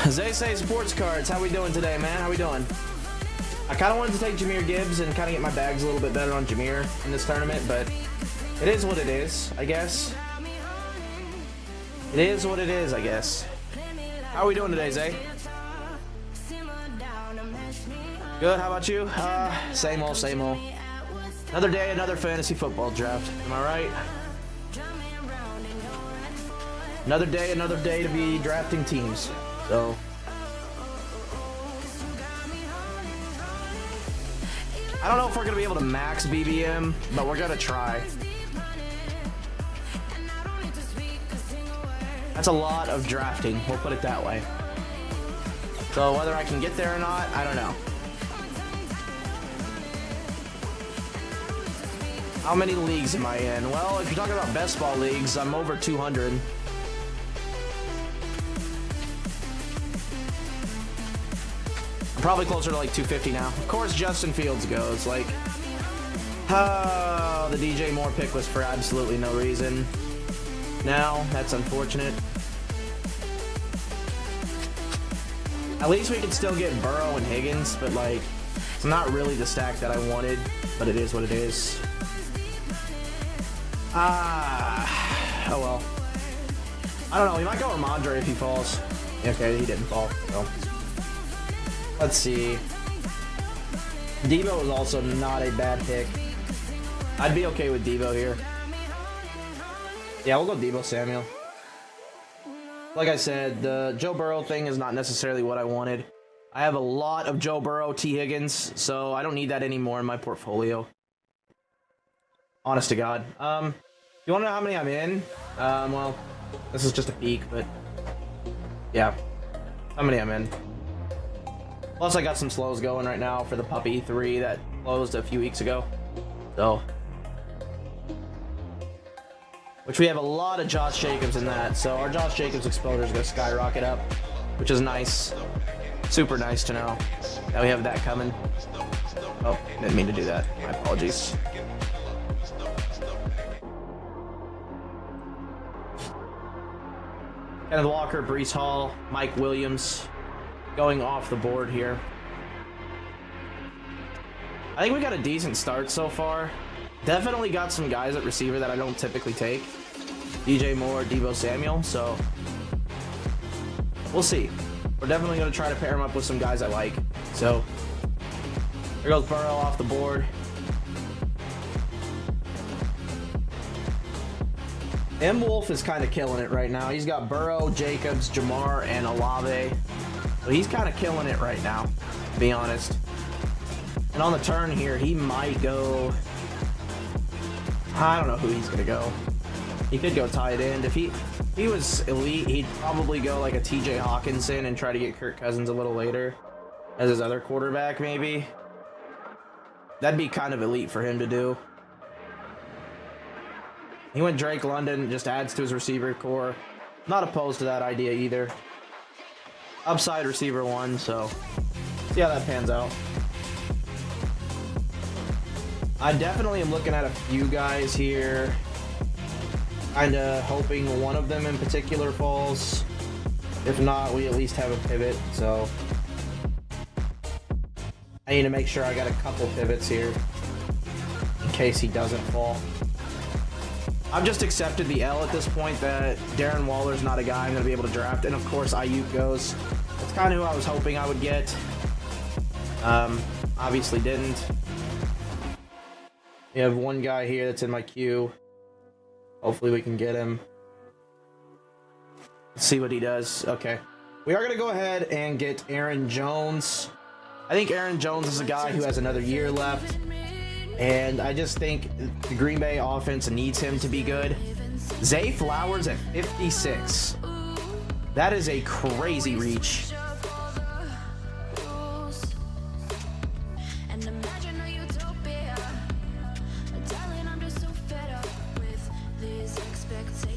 Zay Say Sports Cards, how we doing today, man? How we doing? I kind of wanted to take Jahmyr Gibbs and kind of get my bags a little bit better on Jahmyr in this tournament, but it is what it is, I guess. It is what it is, I guess. How are we doing today, Zay? Good, how about you? Same old, same old. Another day, another fantasy football draft. Am I right? Another day to be drafting teams. So I don't know if we're gonna be able to max BBM, but we're gonna try. That's a lot of drafting, we'll put it that way. So whether I can get there or not, I don't know. How many leagues am I in? Well, if you're talking about best ball leagues, I'm over 200. Probably closer to like 250 now. Of course, Justin Fields goes. Like, oh, the DJ Moore pick was for absolutely no reason. Now, that's unfortunate. At least we can still get Burrow and Higgins, but like, it's not really the stack that I wanted, but it is what it is. Oh well. I don't know, we might go Ramondre if he falls. Okay, he didn't fall, so. Let's see. Debo is also not a bad pick. I'd be okay with Debo here. Yeah, we'll go Debo Samuel. Like I said, the Joe Burrow thing is not necessarily what I wanted. I have a lot of Joe Burrow, T. Higgins, so I don't need that anymore in my portfolio. Honest to God. You want to know how many I'm in? Well, this is just a peek, but yeah, how many I'm in. Plus, I got some slows going right now for the Puppy 3 that closed a few weeks ago. So, which we have a lot of Josh Jacobs in that. So our Josh Jacobs exposure is going to skyrocket up, which is nice. Super nice to know that we have that coming. Oh, didn't mean to do that. My apologies. Kenneth Walker, Breece Hall, Mike Williams going off the board here. I think we got a decent start so far. Definitely got some guys at receiver that I don't typically take. DJ Moore, Debo Samuel, so we'll see. We're definitely going to try to pair him up with some guys I like. So there goes Burrow off the board. M. Wolf is kind of killing it right now. He's got Burrow, Jacobs, Jamar, and Olave. So he's kind of killing it right now, to be honest. And on the turn here, he might go... I don't know who he's going to go. He could go tight end. If he was elite, he'd probably go like a TJ Hawkinson and try to get Kirk Cousins a little later as his other quarterback, maybe. That'd be kind of elite for him to do. He went Drake London, just adds to his receiver core. Not opposed to that idea either. Upside receiver 1, so see how that pans out. I definitely am looking at a few guys here. Kinda hoping one of them in particular falls. If not, we at least have a pivot, so I need to make sure I got a couple pivots here in case he doesn't fall. I've just accepted the L at this point that Darren Waller's not a guy I'm going to be able to draft, and of course Ayuk goes. That's kind of who I was hoping I would get. Obviously didn't. We have one guy here that's in my queue. Hopefully we can get him. Let's see what he does. Okay. We are going to go ahead and get Aaron Jones. I think Aaron Jones is a guy who has another year left. And I just think the Green Bay offense needs him to be good. Zay Flowers at 56. That is a crazy reach.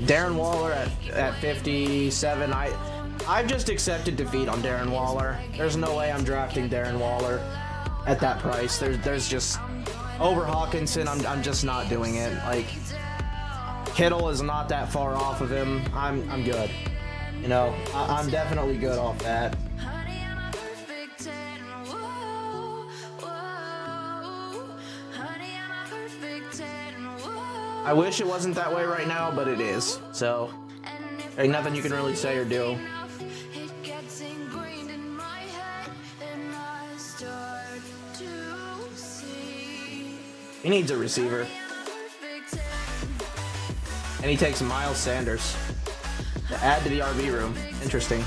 Darren Waller at 57. I've just accepted defeat on Darren Waller. There's no way I'm drafting Darren Waller at that price. There's just... Over Hawkinson, I'm just not doing it. Like, Kittle is not that far off of him. I'm good. You know, I'm definitely good off that. I wish it wasn't that way right now, but it is. So, ain't nothing you can really say or do. He needs a receiver. And he takes Miles Sanders to add to the RB room. Interesting.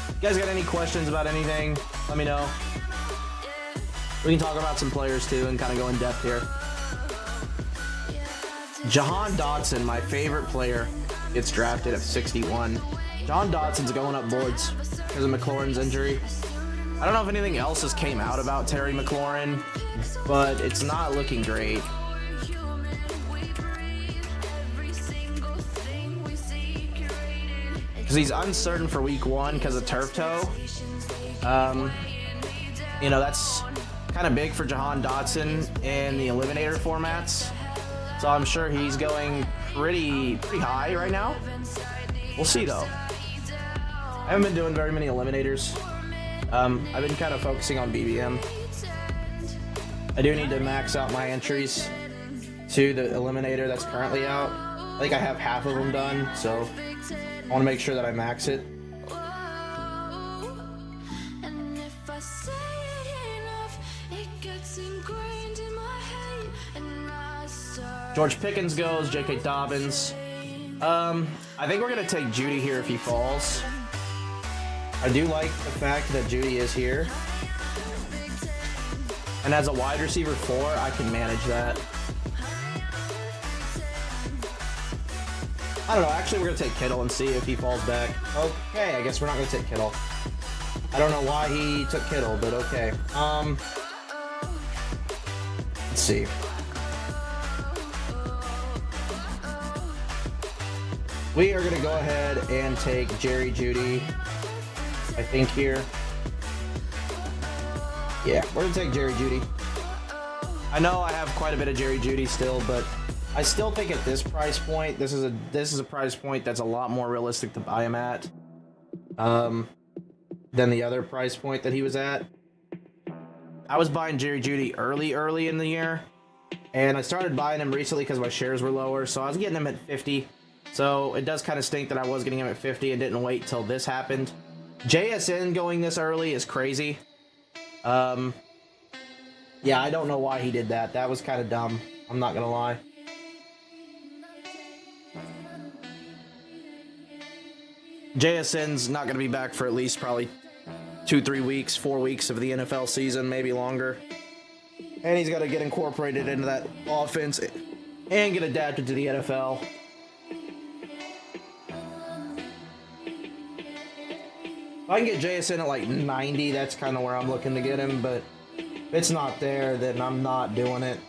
You guys got any questions about anything? Let me know. We can talk about some players too and kind of go in depth here. Jahan Dotson, my favorite player, gets drafted at 61. John Dotson's going up boards because of McLaurin's injury. I don't know if anything else has came out about Terry McLaurin, but it's not looking great. because he's uncertain for week 1 because of turf toe. You know, that's kind of big for Jahan Dotson in the eliminator formats. So I'm sure he's going pretty high right now. We'll see though. I haven't been doing very many eliminators. I've been kind of focusing on BBM. I do need to max out my entries to the eliminator that's currently out. I think I have half of them done, so I want to make sure that I max it. And if I say it enough, it gets ingrained in my head, and I start. George Pickens goes, J.K. Dobbins. I think we're going to take Judy here if he falls. I do like the fact that Judy is here. And as a wide receiver 4, I can manage that. I don't know. Actually, we're going to take Kittle and see if he falls back. Okay, I guess we're not going to take Kittle. I don't know why he took Kittle, but okay. Let's see. We are going to go ahead and take Jerry Jeudy, I think, here. Yeah, we're going to take Jerry Jeudy. I know I have quite a bit of Jerry Jeudy still, but I still think at this price point, this is a price point that's a lot more realistic to buy him at than the other price point that he was at. I was buying Jerry Jeudy early in the year, and I started buying him recently because my shares were lower, so I was getting him at 50. So it does kind of stink that I was getting him at 50 and didn't wait till this happened. JSN going this early is crazy. Yeah, I don't know why he did that. That was kind of dumb. I'm not gonna lie. JSN's not gonna be back for at least probably 2-3 weeks, 4 weeks of the NFL season, maybe longer. And he's got to get incorporated into that offense and get adapted to the NFL. If I can get JSN at like 90, that's kind of where I'm looking to get him, but if it's not there, then I'm not doing it.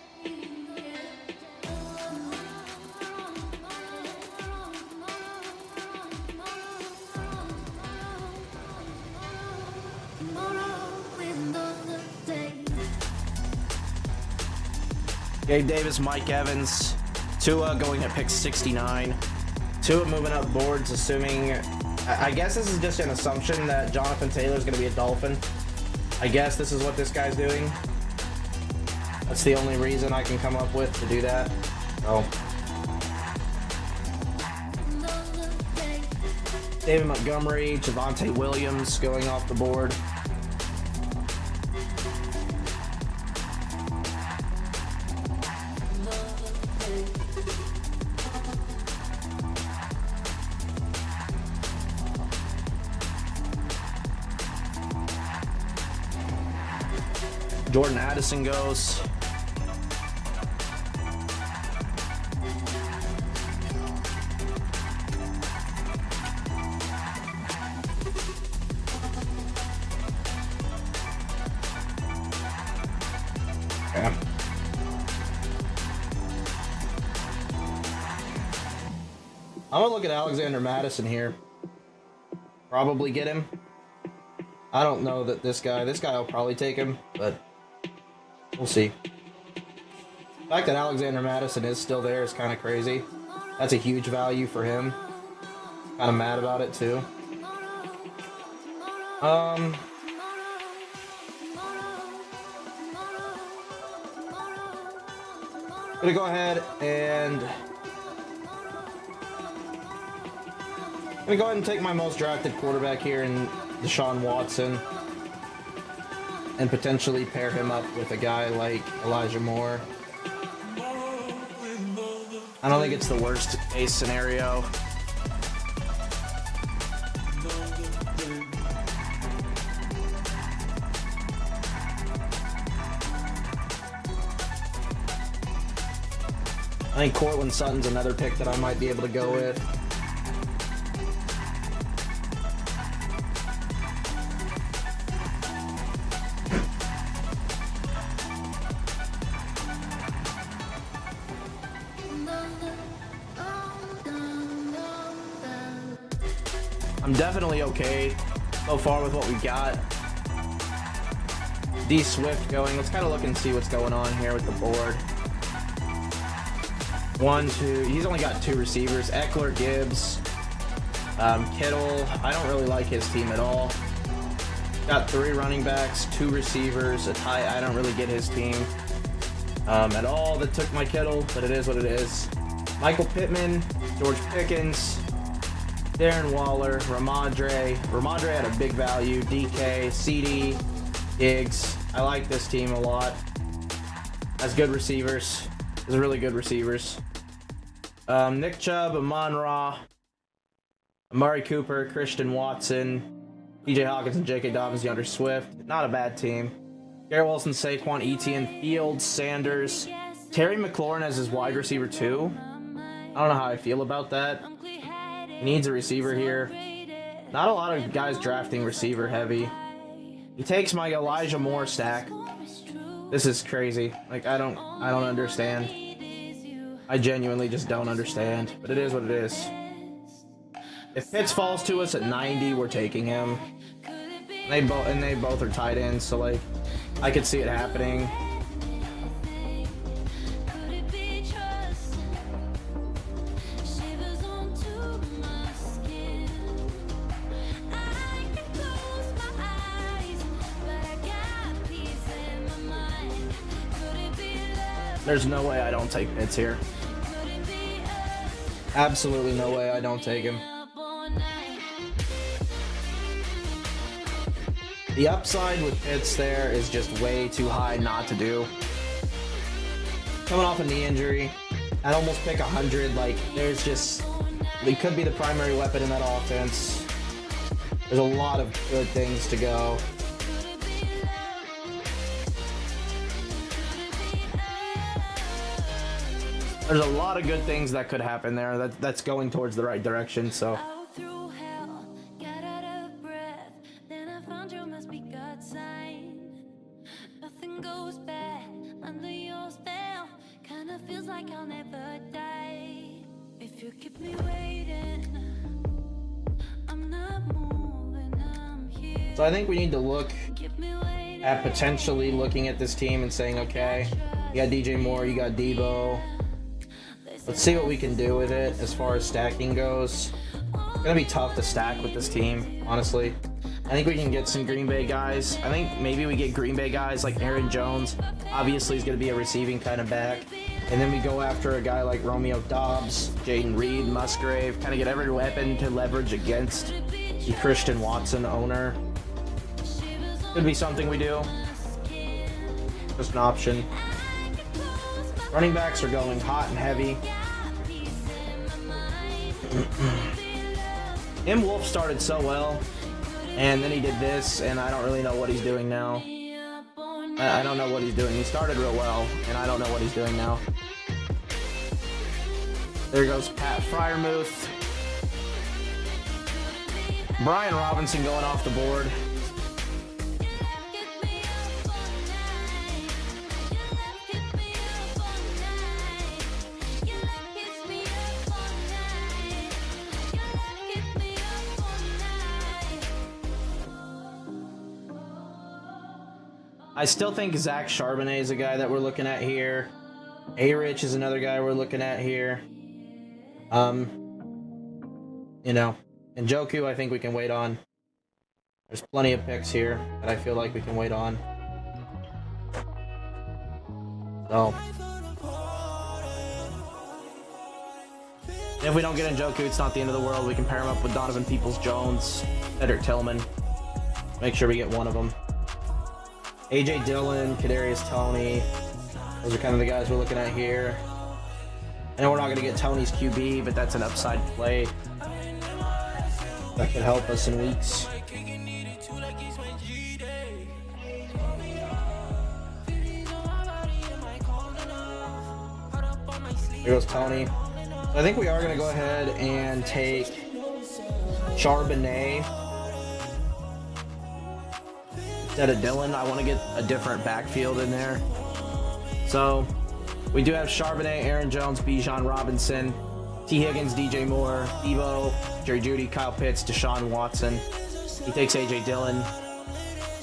Gabe Davis, Mike Evans, Tua going at pick 69. Tua moving up boards, assuming... I guess this is just an assumption that Jonathan Taylor is going to be a Dolphin. I guess this is what this guy's doing. That's the only reason I can come up with to do that. So. David Montgomery, Javonte Williams going off the board. Jordan Addison goes. Okay. I'm gonna look at Alexander Madison here. Probably get him. I don't know that this guy will probably take him, but we'll see. The fact that Alexander Madison is still there is kind of crazy. That's a huge value for him. Kind of mad about it too. Gonna go ahead and take my most drafted quarterback here in Deshaun Watson and potentially pair him up with a guy like Elijah Moore. I don't think it's the worst case scenario. I think Cortland Sutton's another pick that I might be able to go with. I'm definitely okay so far with what we got. D Swift going. Let's kind of look and see what's going on here with the board. 1, 2. He's only got 2 receivers. Eckler, Gibbs, Kittle. I don't really like his team at all. Got 3 running backs, 2 receivers, a tie. I don't really get his team at all. That took my Kittle, but it is what it is. Michael Pittman, George Pickens, Darren Waller, Ramadre. Ramadre had a big value. DK, CD, Diggs. I like this team a lot. Has good receivers. Has really good receivers. Nick Chubb, Amon-Ra, Amari Cooper, Christian Watson, TJ Hawkins, and J.K. Dobbins, DeAndre Swift. Not a bad team. Garrett Wilson, Saquon, Etienne, Fields, Sanders. Terry McLaurin as his wide receiver too. I don't know how I feel about that. He needs a receiver here. Not a lot of guys drafting receiver heavy. He takes my Elijah Moore stack. This is crazy. Like, I don't understand. I genuinely just don't understand. But it is what it is. If Pitts falls to us at 90, we're taking him. They both are tight ends, so like I could see it happening. There's no way I don't take Pitts here. Absolutely no way I don't take him. The upside with Pitts there is just way too high not to do. Coming off a knee injury, I'd almost pick 100. Like, there's just, he could be the primary weapon in that offense. There's a lot of good things to go. There's a lot of good things that could happen there. That's going towards the right direction, so. So I think we need to look at potentially looking at this team and saying, okay, you got DJ Moore, you got Debo. Let's see what we can do with it as far as stacking goes. It's gonna be tough to stack with this team, honestly. I think we can get some Green Bay guys. I think maybe we get Green Bay guys like Aaron Jones. Obviously, he's gonna be a receiving kind of back. And then we go after a guy like Romeo Doubs, Jaden Reed, Musgrave, kind of get every weapon to leverage against the Christian Watson owner. Could be something we do. Just an option. Running backs are going hot and heavy. Wolf started so well, and then he did this, and I don't really know what he's doing now. I don't know what he's doing. He started real well, and I don't know what he's doing now. There goes Pat Freiermuth. Brian Robinson going off the board. I still think Zach Charbonnet is a guy that we're looking at here. A-Rich is another guy we're looking at here. You know, and Njoku I think we can wait on. There's plenty of picks here that I feel like we can wait on. So if we don't get Njoku, it's not the end of the world. We can pair him up with Donovan Peoples-Jones, Cedric Tillman. Make sure we get one of them. AJ Dillon, Kadarius Toney. Those are kind of the guys we're looking at here. I know we're not going to get Tony's QB, but that's an upside play that could help us in weeks. Here goes Tony. So I think we are going to go ahead and take Charbonnet instead of Dillon. I want to get a different backfield in there. So we do have Charbonnet, Aaron Jones, Bijan Robinson, T. Higgins, DJ Moore, Devo, Jerry Jeudy, Kyle Pitts, Deshaun Watson. He takes A.J. Dillon.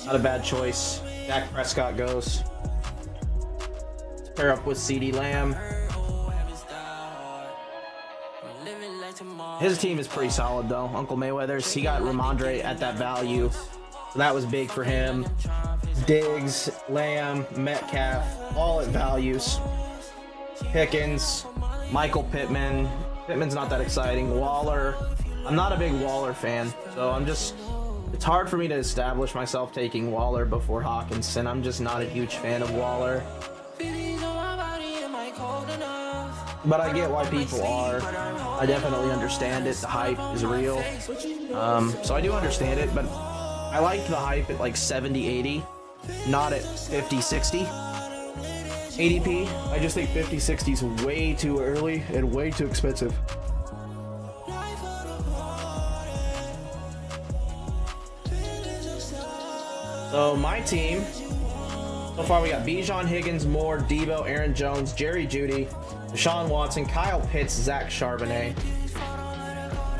Not a bad choice. Dak Prescott goes. Pair up with CeeDee Lamb. His team is pretty solid though. Uncle Mayweather's. He got Ramondre at that value. So that was big for him. Diggs, Lamb, Metcalf, all at values. Pickens, Michael Pittman. Pittman's not that exciting. Waller. I'm not a big Waller fan, so it's hard for me to establish myself taking Waller before Hawkinson. I'm just not a huge fan of Waller. But I get why people are. I definitely understand it. The hype is real. So I do understand it, but I like the hype at like 70, 80, not at 50, 60. ADP, I just think 50, 60 is way too early and way too expensive. So my team, so far we got Bijan, Higgins, Moore, Devo, Aaron Jones, Jerry Jeudy, Deshaun Watson, Kyle Pitts, Zach Charbonnet.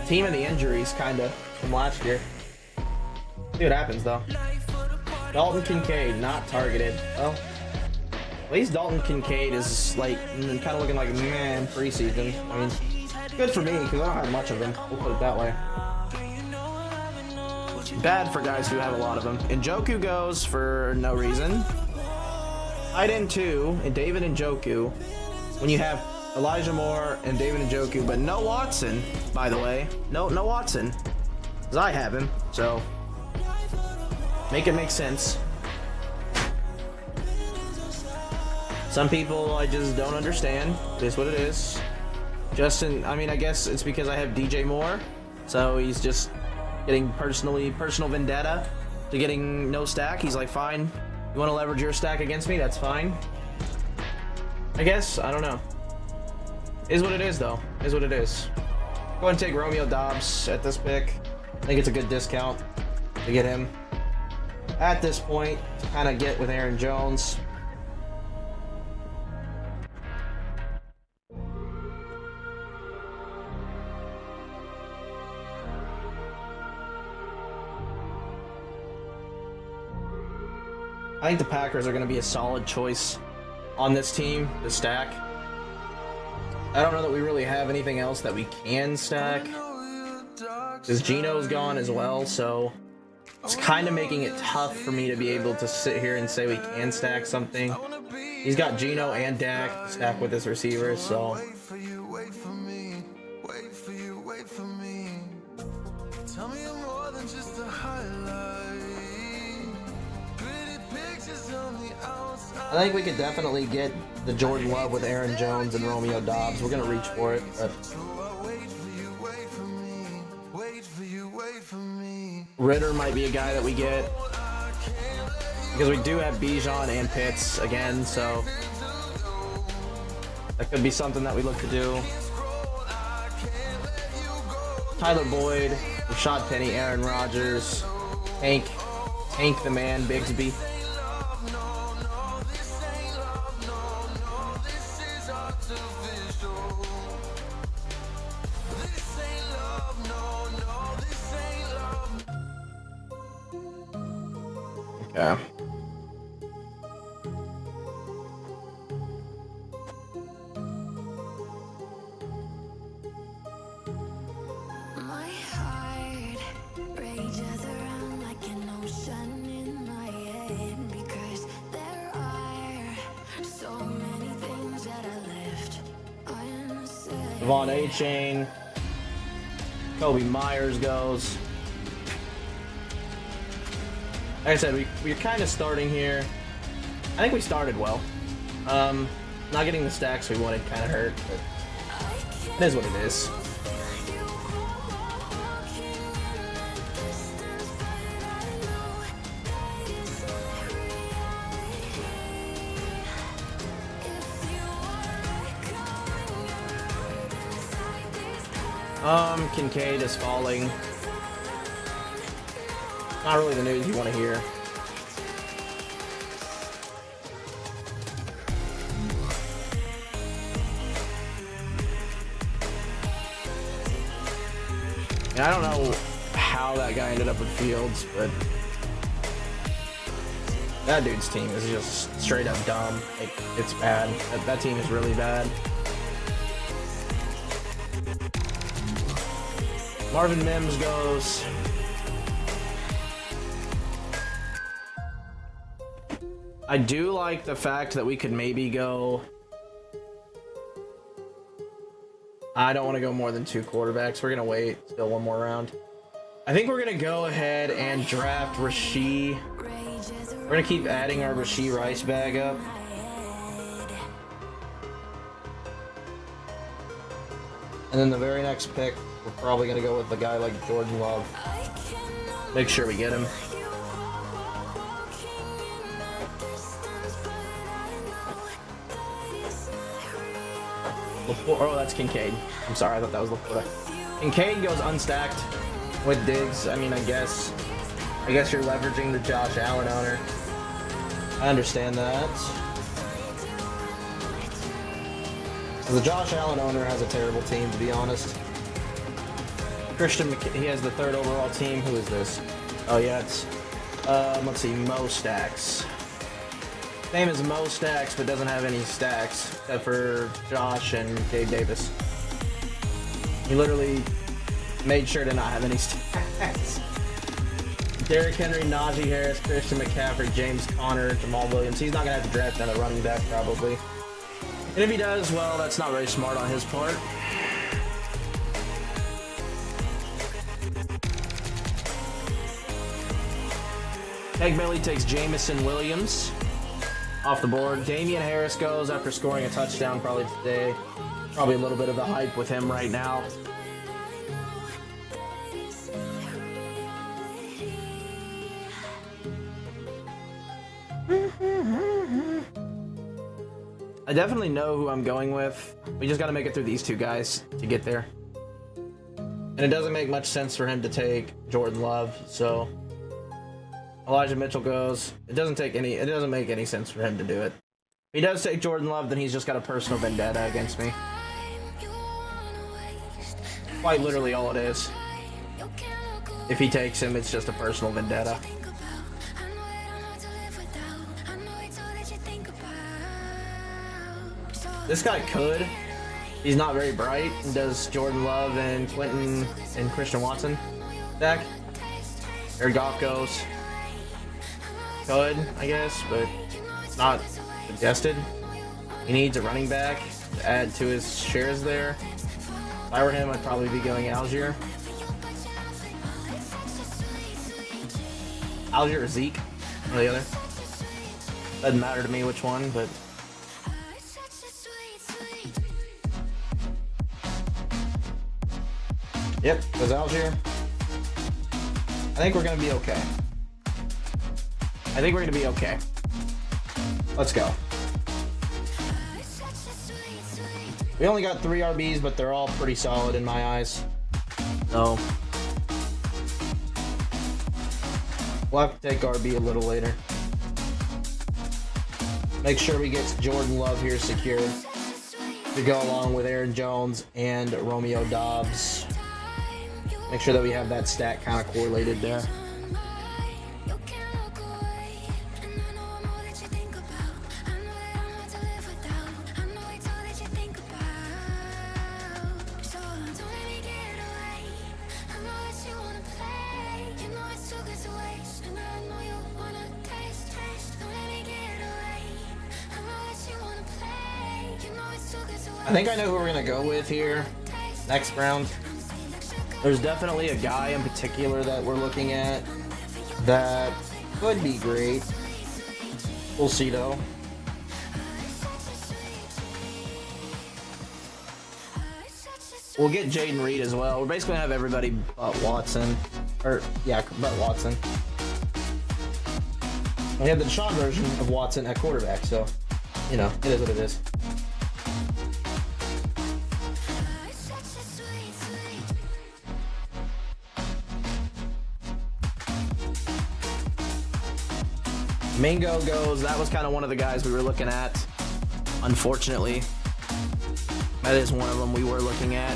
Team of the injuries, kinda, from last year. See what happens though. Dalton Kincaid, not targeted. Well, at least Dalton Kincaid is like kind of looking like man preseason. I mean, good for me because I don't have much of him. We'll put it that way. Bad for guys who have a lot of them. Njoku goes for no reason. Tight end 2 and David Njoku. When you have Elijah Moore and David Njoku, but no Watson, by the way. No Watson. Because I have him, so make it make sense. Some people I just don't understand. It is what it is. Justin, I mean, I guess it's because I have DJ Moore, so he's just getting personal vendetta to getting no stack. He's like, fine, you want to leverage your stack against me? That's fine. I guess, I don't know. Is what it is though. Is what it is. Go ahead and take Romeo Doubs at this pick. I think it's a good discount to get him at this point to kind of get with Aaron Jones. I think the Packers are going to be a solid choice on this team to stack. I don't know that we really have anything else that we can stack, because Geno's gone as well, so it's kind of making it tough for me to be able to sit here and say we can stack something. He's got Geno and Dak to stack with his receivers, so I think we could definitely get the Jordan Love with Aaron Jones and Romeo Doubs. We're gonna reach for it. But Ritter might be a guy that we get because we do have Bijan and Pitts again, so that could be something that we look to do. Tyler Boyd, Rashad Penny, Aaron Rodgers, Tank the man, Bigsby. Okay. My heart rages around like an ocean in my head, because there are so many things that I left unsaid. Devon A-Chain. Kobe Myers goes. Like I said, we're kind of starting here. I think we started well. Not getting the stacks we wanted kind of hurt, but it is what it is. Kincaid is falling. Not really the news you want to hear. And I don't know how that guy ended up with Fields, but that dude's team is just straight up dumb. It's bad. That team is really bad. Marvin Mims goes. I do like the fact that we could maybe go. I don't want to go more than 2 quarterbacks. We're going to wait still one more round. I think we're going to go ahead and draft Rashee. We're going to keep adding our Rashee Rice bag up. And then the very next pick, we're probably going to go with a guy like Jordan Love. Make sure we get him. Oh, that's Kincaid. I'm sorry, I thought that was Laporta. Kincaid goes unstacked with Diggs. I mean, I guess you're leveraging the Josh Allen owner. I understand that. The Josh Allen owner has a terrible team, to be honest. He has the 3rd overall team. Who is this? Oh yeah, it's let's see, Mo Stacks. Name is Mo Stacks, but doesn't have any stacks except for Josh and Gabe Davis. He literally made sure to not have any stacks. Derrick Henry, Najee Harris, Christian McCaffrey, James Conner, Jamal Williams. He's not gonna have to draft another running back probably. And if he does, well, that's not very smart on his part. Egg Belly takes Jamison Williams off the board. Damian Harris goes after scoring a touchdown probably today. Probably a little bit of the hype with him right now. I definitely know who I'm going with. We just got to make it through these 2 guys to get there. And it doesn't make much sense for him to take Jordan Love, so Elijah Mitchell goes. It doesn't make any sense for him to do it. If he does take Jordan Love, then he's just got a personal vendetta against me. Quite literally all it is. If he takes him, it's just a personal vendetta. This guy could. He's not very bright. Does Jordan Love and Quentin and Christian Watson stack? Jared Goff goes. Could, I guess, but it's not suggested. He needs a running back to add to his shares there. If I were him, I'd probably be going Algier. Algier or Zeke, one or the other. Doesn't matter to me which one, but yep, goes Algier. I think we're gonna be okay. Let's go. We only got 3 RBs, but they're all pretty solid in my eyes. So we'll have to take RB a little later. Make sure we get Jordan Love here secured to go along with Aaron Jones and Romeo Doubs. Make sure that we have that stat kind of correlated there. I think I know who we're going to go with here next round. There's definitely a guy in particular that we're looking at that could be great. We'll see though. We'll get Jaden Reed as well. We're basically going to have everybody but Watson. But Watson. We have the Deshaun version of Watson at quarterback, so, you know, it is what it is. Mingo goes. That was kind of one of the guys we were looking at. Unfortunately, that is one of them we were looking at.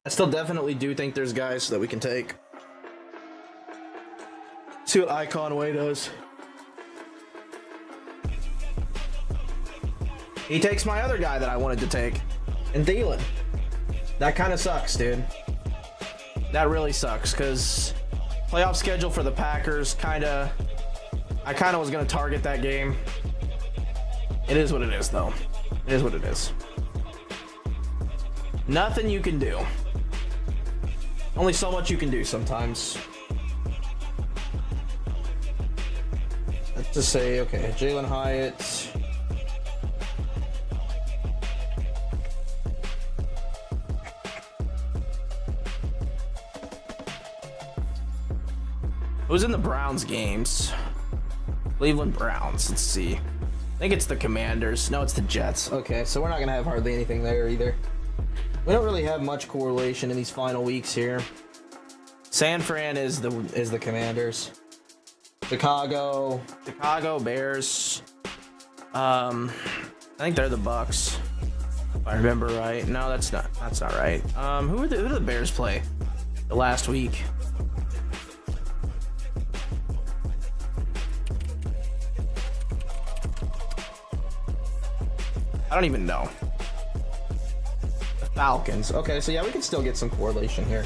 I still definitely do think there's guys that we can take. See what Icon Way does. He takes my other guy that I wanted to take, and Thielen. That kind of sucks, dude. That really sucks, because playoff schedule for the Packers, I kind of was going to target that game. It is what it is, though. It is what it is. Nothing you can do. Only so much you can do sometimes. Let's just say, okay, Jalen Hyatt. Who's in the Browns games? Cleveland Browns. Let's see. I think it's the Commanders. No, it's the Jets. Okay, so we're not going to have hardly anything there either. We don't really have much correlation in these final weeks here. San Fran is the Commanders. Chicago Bears. I think they're the Bucks. If I remember right. No, that's not right. Who did the Bears play the last week? I don't even know. The Falcons. Okay, so yeah, we can still get some correlation here.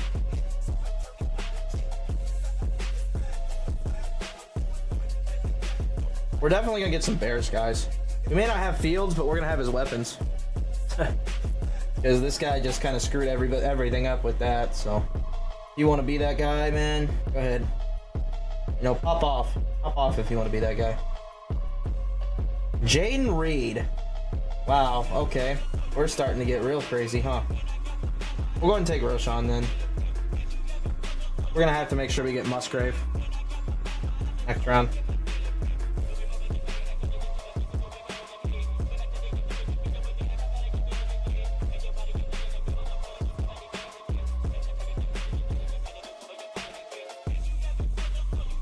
We're definitely gonna get some Bears, guys. We may not have Fields, but we're gonna have his weapons. Because this guy just kind of screwed everything up with that. So, you want to be that guy, man? Go ahead. You know, pop off if you want to be that guy. Jaden Reed. Wow. Okay, we're starting to get real crazy, huh? We'll go ahead and take Roshan then. We're gonna have to make sure we get Musgrave next round.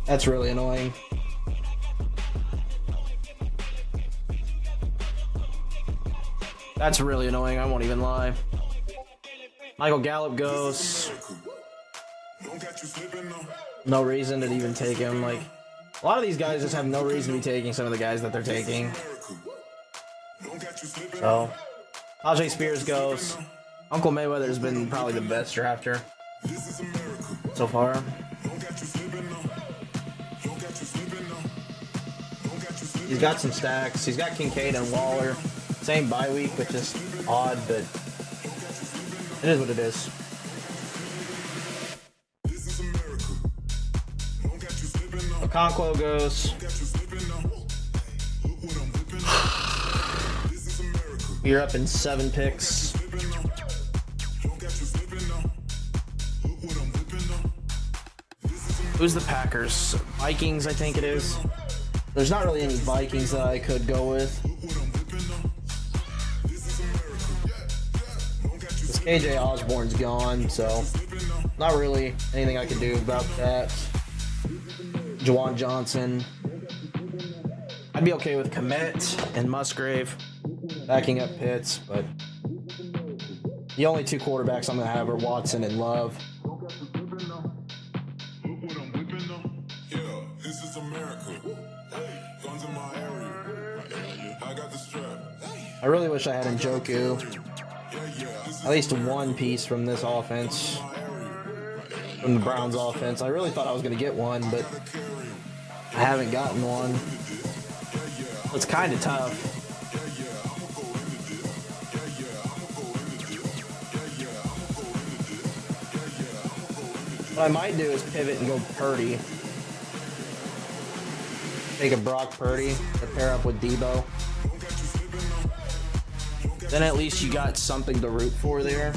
That's really annoying. That's really annoying, I won't even lie. Michael Gallup goes. No reason to even take him. Like, a lot of these guys just have no reason to be taking some of the guys that they're taking. So, Tajay Spears goes. Uncle Mayweather's been probably the best drafter so far. He's got some stacks. He's got Kincaid and Waller. Same bye week, which is odd, but it is what it is. Okonkwo goes. You're up in 7 picks. Who's the Packers? Vikings, I think it is. There's not really any Vikings that I could go with. This KJ Osborne's gone, so not really anything I can do about that. Juwan Johnson. I'd be okay with Komet and Musgrave backing up Pitts, but the only 2 quarterbacks I'm going to have are Watson and Love. I really wish I had Njoku. At least one piece from this offense. From the Browns offense. I really thought I was going to get one, but I haven't gotten one. It's kind of tough. What I might do is pivot and go Purdy. Take a Brock Purdy to pair up with Debo. Then at least you got something to root for there.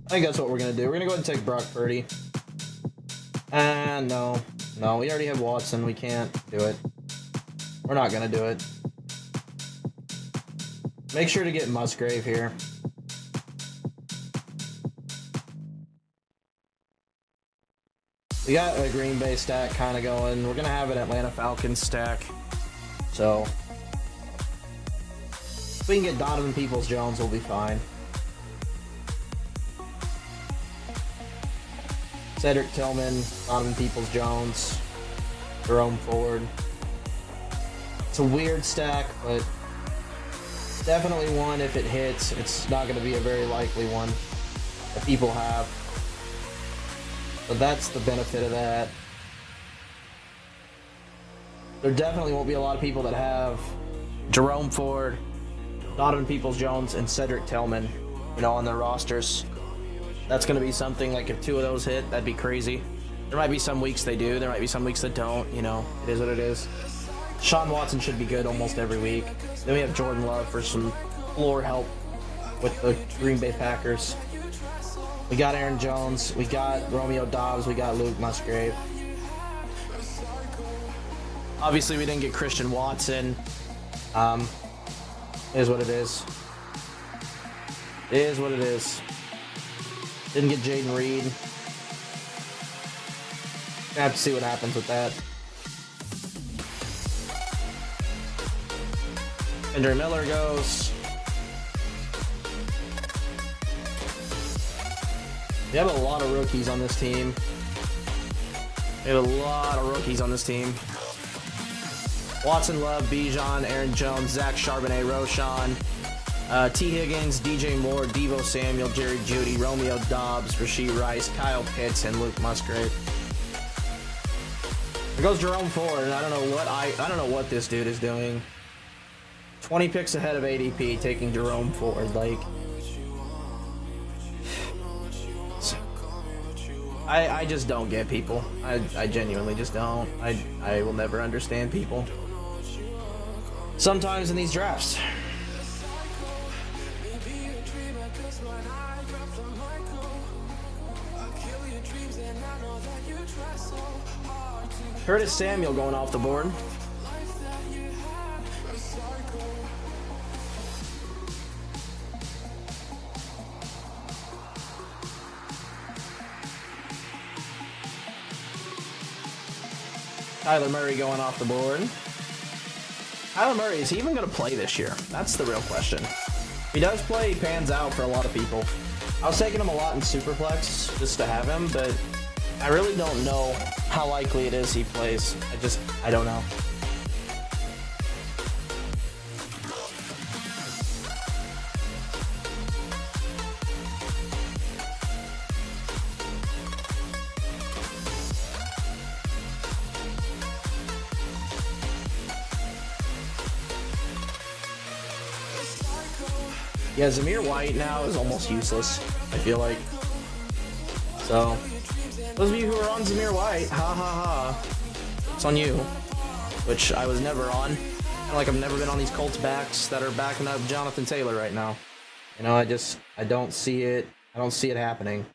I think that's what we're going to do. We're going to go ahead and take Brock Purdy. And no, No, we already have Watson. We can't do it. We're not gonna do it. Make sure to get Musgrave here. We got a Green Bay stack kind of going. We're gonna have an Atlanta Falcons stack. So if we can get Donovan Peoples-Jones, we'll be fine. Cedric Tillman, Donovan Peoples-Jones, Jerome Ford. It's a weird stack, but definitely one if it hits. It's not going to be a very likely one that people have. But that's the benefit of that. There definitely won't be a lot of people that have Jerome Ford, Donovan Peoples-Jones, and Cedric Tillman, you know, on their rosters. That's going to be something like if 2 of those hit, that'd be crazy. There might be some weeks they do. There might be some weeks that don't. You know, it is what it is. Sean Watson should be good almost every week. Then we have Jordan Love for some floor help with the Green Bay Packers. We got Aaron Jones. We got Romeo Doubs. We got Luke Musgrave. Obviously, we didn't get Christian Watson. It is what it is. It is what it is. Didn't get Jaden Reed. I have to see what happens with that. Andre Miller goes. We have a lot of rookies on this team. We have a lot of rookies on this team. Watson, Love, Bijan, Aaron Jones, Zach Charbonnet, Roshan, T. Higgins, DJ Moore, Devo Samuel, Jerry Jeudy, Romeo Doubs, Rashee Rice, Kyle Pitts, and Luke Musgrave. There goes Jerome Ford, and I don't know what this dude is doing. 20 picks ahead of ADP, taking Jerome Ford. Like, I just don't get people. I genuinely just don't. I will never understand people. Sometimes in these drafts. Curtis Samuel going off the board. Kyler Murray going off the board. Kyler Murray, is he even going to play this year? That's the real question. If he does play, he pans out for a lot of people. I was taking him a lot in Superflex just to have him, but I really don't know how likely it is he plays. I don't know. Yeah, Zamir White now is almost useless, I feel like. So, those of you who are on Zamir White, ha ha ha, it's on you. Which I was never on. Kind of like I've never been on these Colts backs that are backing up Jonathan Taylor right now. You know, I don't see it. I don't see it happening.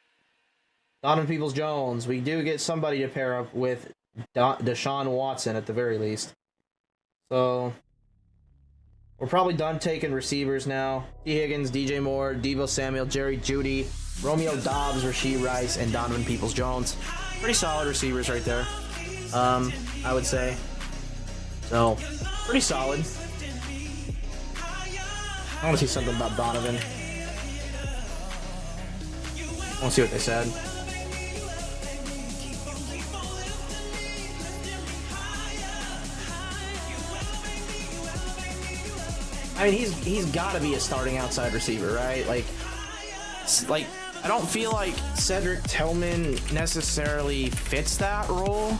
Donovan Peoples-Jones, we do get somebody to pair up with Deshaun Watson at the very least. So, we're probably done taking receivers now. T. Higgins, DJ Moore, Devo Samuel, Jerry Jeudy, Romeo Doubs, Rashee Rice, and Donovan Peoples-Jones. Pretty solid receivers right there, I would say. So, pretty solid. I want to see something about Donovan. I want to see what they said. I mean, he's got to be a starting outside receiver, right? Like, I don't feel like Cedric Tillman necessarily fits that role.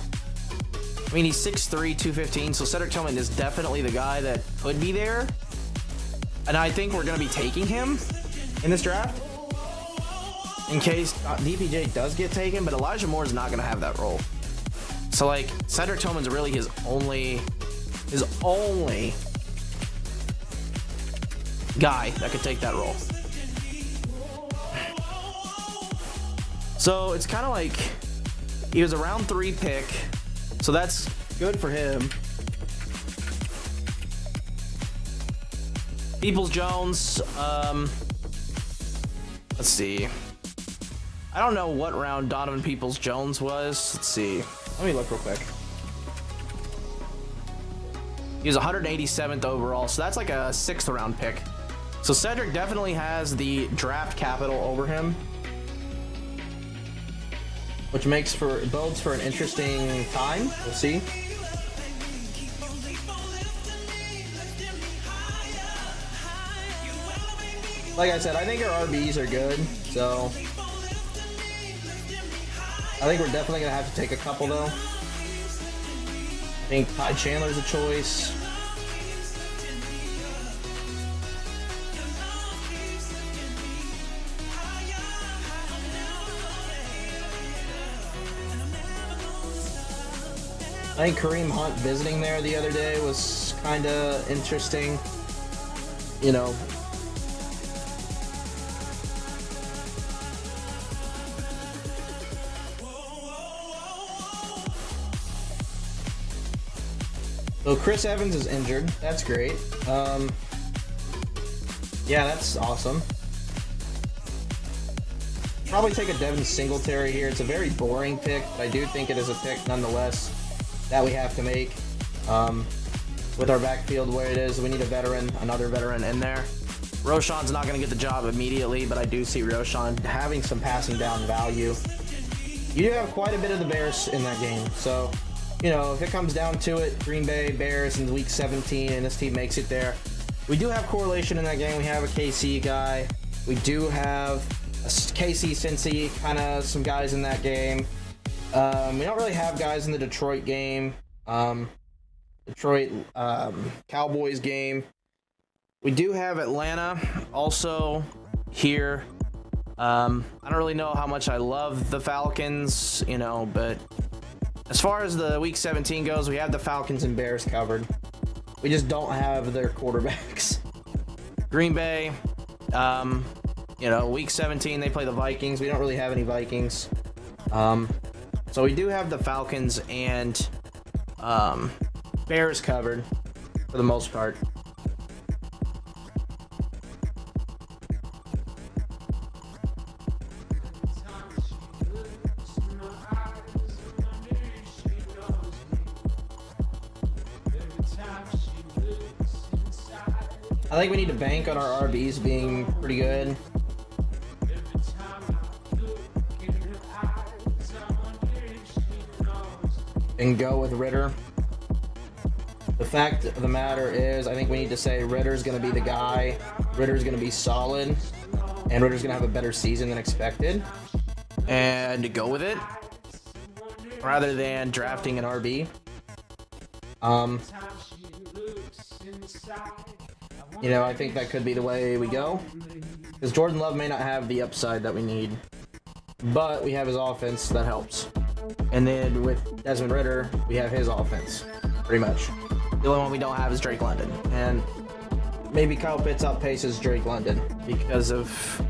I mean, he's 6'3", 215, so Cedric Tillman is definitely the guy that could be there. And I think we're going to be taking him in this draft in case DPJ does get taken, but Elijah Moore is not going to have that role. So, like, Cedric Tillman's really his only guy that could take that role. So it's kind of like he was a round 3 pick, So that's good for him. Peoples-Jones, let's see. I don't know what round Donovan Peoples-Jones was. Let's see. Let me look real quick. He was 187th overall, so that's like a 6th round pick. So Cedric definitely has the draft capital over him, which bodes for an interesting time. We'll see. Like I said, I think our RBs are good, so I think we're definitely gonna have to take a couple though. I think Ty Chandler's a choice. I think Kareem Hunt visiting there the other day was kind of interesting. You know. So Chris Evans is injured. That's great. Yeah, that's awesome. Probably take a Devin Singletary here. It's a very boring pick, but I do think it is a pick nonetheless that we have to make. With our backfield where it is, we need a veteran, another veteran in there. Roshan's not going to get the job immediately, but I do see Roshan having some passing down value. You do have quite a bit of the Bears in that game, so you know, if it comes down to it, Green Bay Bears in week 17 and this team makes it there, we do have correlation in that game. We have a KC guy. We do have a KC Cincy, kind of some guys in that game. We don't really have guys in the Detroit game. Detroit Cowboys game. We do have Atlanta also here. I don't really know how much I love the Falcons, you know, but as far as the week 17 goes, we have the Falcons and Bears covered. We just don't have their quarterbacks. Green Bay, you know, week 17, they play the Vikings. We don't really have any Vikings. So we do have the Falcons and Bears covered for the most part. I think we need to bank on our RBs being pretty good. And go with Ritter. The fact of the matter is, I think we need to say Ritter's going to be the guy. Ritter's going to be solid. And Ritter's going to have a better season than expected. And to go with it. Rather than drafting an RB. You know, I think that could be the way we go. Because Jordan Love may not have the upside that we need. But we have his offense that helps. And then with Desmond Ritter, we have his offense. Pretty much. The only one we don't have is Drake London. And maybe Kyle Pitts outpaces Drake London. Because of,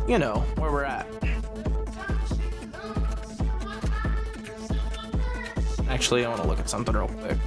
you know, where we're at. Actually, I want to look at something real quick.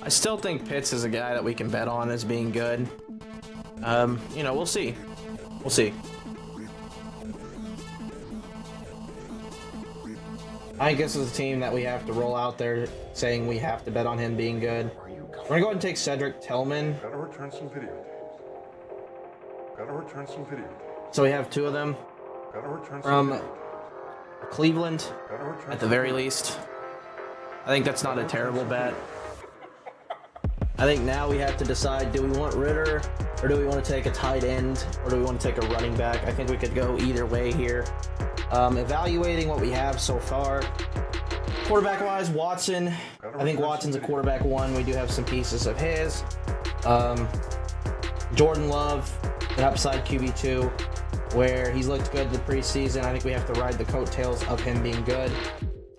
I still think Pitts is a guy that we can bet on as being good. You know, we'll see. We'll see. I think this is a team that we have to roll out there saying we have to bet on him being good. We're gonna go ahead and take Cedric Tillman. Gotta return some videotapes. Gotta return some videotapes. So we have two of them Gotta return some from videotapes. Cleveland, Gotta return at the very least. I think that's not a terrible bet. I think now we have to decide, do we want Ritter, or do we want to take a tight end, or do we want to take a running back? I think we could go either way here. Evaluating what we have so far. Quarterback-wise, Watson. I think Watson's a quarterback 1. We do have some pieces of his. Jordan Love, an upside QB2, where he's looked good the preseason. I think we have to ride the coattails of him being good.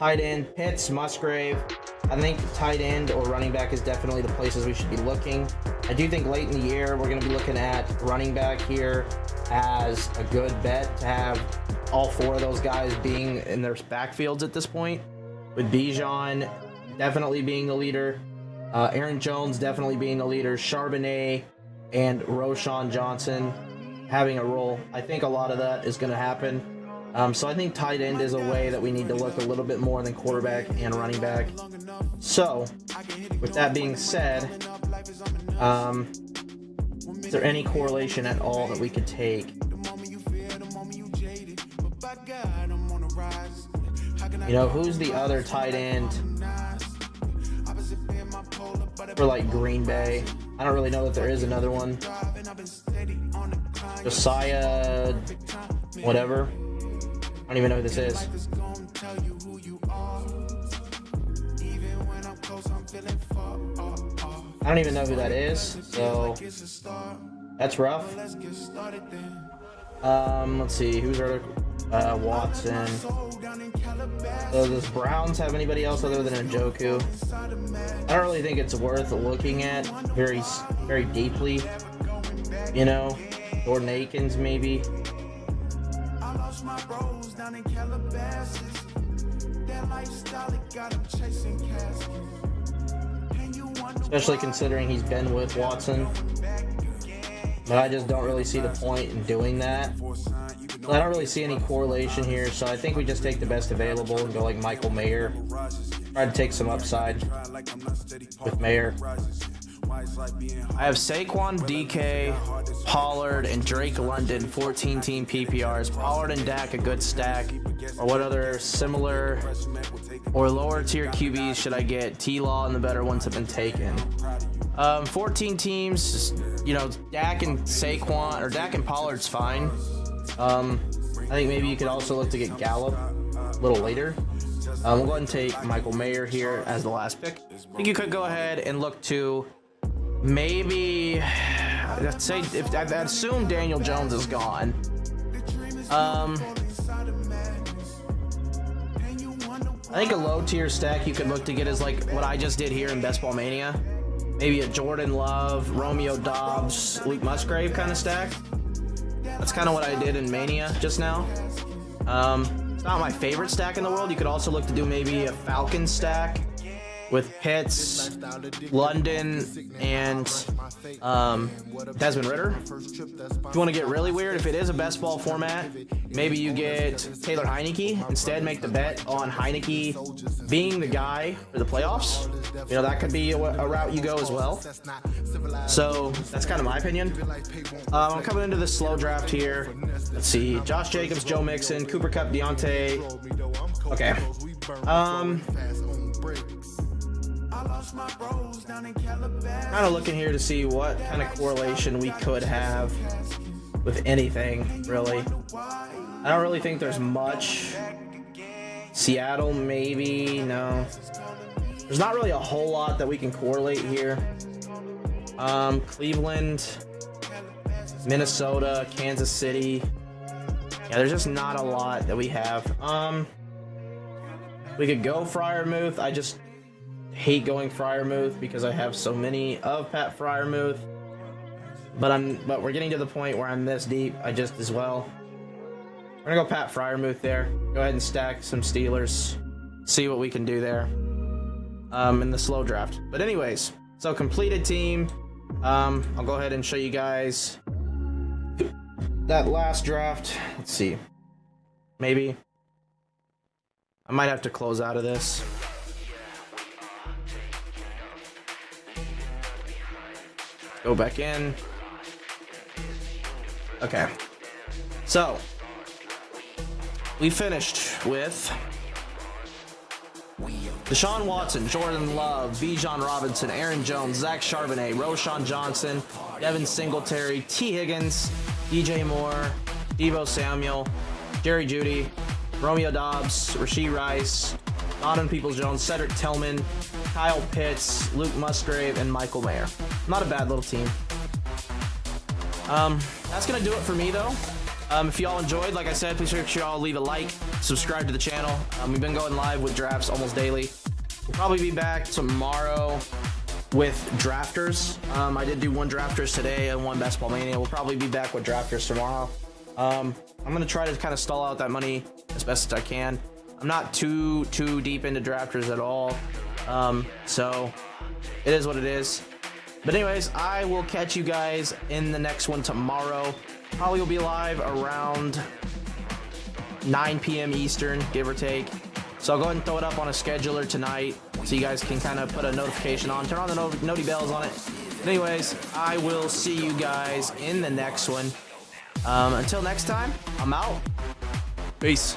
Tight end, Pitts, Musgrave. I think tight end or running back is definitely the places we should be looking. I do think late in the year we're going to be looking at running back here as a good bet to have all 4 of those guys being in their backfields at this point, with Bijan definitely being the leader, Aaron Jones definitely being the leader, Charbonnet and Roschon Johnson having a role. I think a lot of that is going to happen. So I think tight end is a way that we need to look a little bit more than quarterback and running back. So, with that being said, is there any correlation at all that we could take? You know, who's the other tight end for like Green Bay? I don't really know that there is another one. Josiah, whatever. I don't even know who this is. I don't even know who that is, so that's rough. Let's see, who's our other? Watson. So does Browns have anybody else other than Njoku? I don't really think it's worth looking at very deeply. You know, Jordan Akins maybe. Especially considering he's been with Watson. But I just don't really see the point in doing that. I don't really see any correlation here, so I think we just take the best available and go like Michael Mayer. Try to take some upside with Mayer. I have Saquon, DK, Pollard, and Drake London, 14-team PPRs. Pollard and Dak, a good stack. Or what other similar or lower tier QBs should I get? T-Law and the better ones have been taken. 14 teams, you know, Dak and Saquon, or Dak and Pollard's fine. I think maybe you could also look to get Gallup a little later. We'll go ahead and take Michael Mayer here as the last pick. I think you could go ahead and look to maybe, let's say, if I assume Daniel Jones is gone. I think a low tier stack you could look to get is like what I just did here in Best Ball Mania. Maybe a Jordan Love, Romeo Doubs, Luke Musgrave kind of stack. That's kind of what I did in Mania just now. It's not my favorite stack in the world. You could also look to do maybe a Falcon stack with Pitts, London, and Desmond Ritter. If you want to get really weird, if it is a best ball format, maybe you get Taylor Heineke. Instead, make the bet on Heineke being the guy for the playoffs. You know, that could be a route you go as well. So that's kind of my opinion. I'm coming into this slow draft here. Let's see. Josh Jacobs, Joe Mixon, Cooper Kupp, Deontay. Okay. Kind of looking here to see what kind of correlation we could have with anything, really. I don't really think there's much. Seattle, maybe, no. There's not really a whole lot that we can correlate here. Cleveland, Minnesota, Kansas City. Yeah, there's just not a lot that we have. We could go Freiermuth. I just hate going Freiermuth because I have so many of Pat Freiermuth. But we're getting to the point where I'm this deep. I just as well. We're gonna go Pat Freiermuth there. Go ahead and stack some Steelers. See what we can do there. In the slow draft. But anyways, so completed team. I'll go ahead and show you guys that last draft. Let's see. Maybe. I might have to close out of this. Go back in. Okay. So, we finished with Deshaun Watson, Jordan Love, Bijan Robinson, Aaron Jones, Zach Charbonnet, Roshan Johnson, Devin Singletary, T. Higgins, DJ Moore, Deebo Samuel, Jerry Jeudy, Romeo Dobbs, Rashee Rice, Donovan Peoples-Jones, Cedric Tillman, Kyle Pitts, Luke Musgrave, and Michael Mayer. Not a bad little team. That's going to do it for me, though. If y'all enjoyed, like I said, please make sure y'all leave a like, subscribe to the channel. We've been going live with drafts almost daily. We'll probably be back tomorrow with drafters. I did do one drafters today and one Best Ball Mania. We'll probably be back with drafters tomorrow. I'm going to try to kind of stall out that money as best as I can. I'm not too deep into drafters at all. So it is what it is. But anyways, I will catch you guys in the next one tomorrow. Probably will be live around 9 p.m. Eastern, give or take. So I'll go ahead and throw it up on a scheduler tonight so you guys can kind of put a notification on. Turn on the noti bells on it. But anyways, I will see you guys in the next one. Until next time, I'm out. Peace.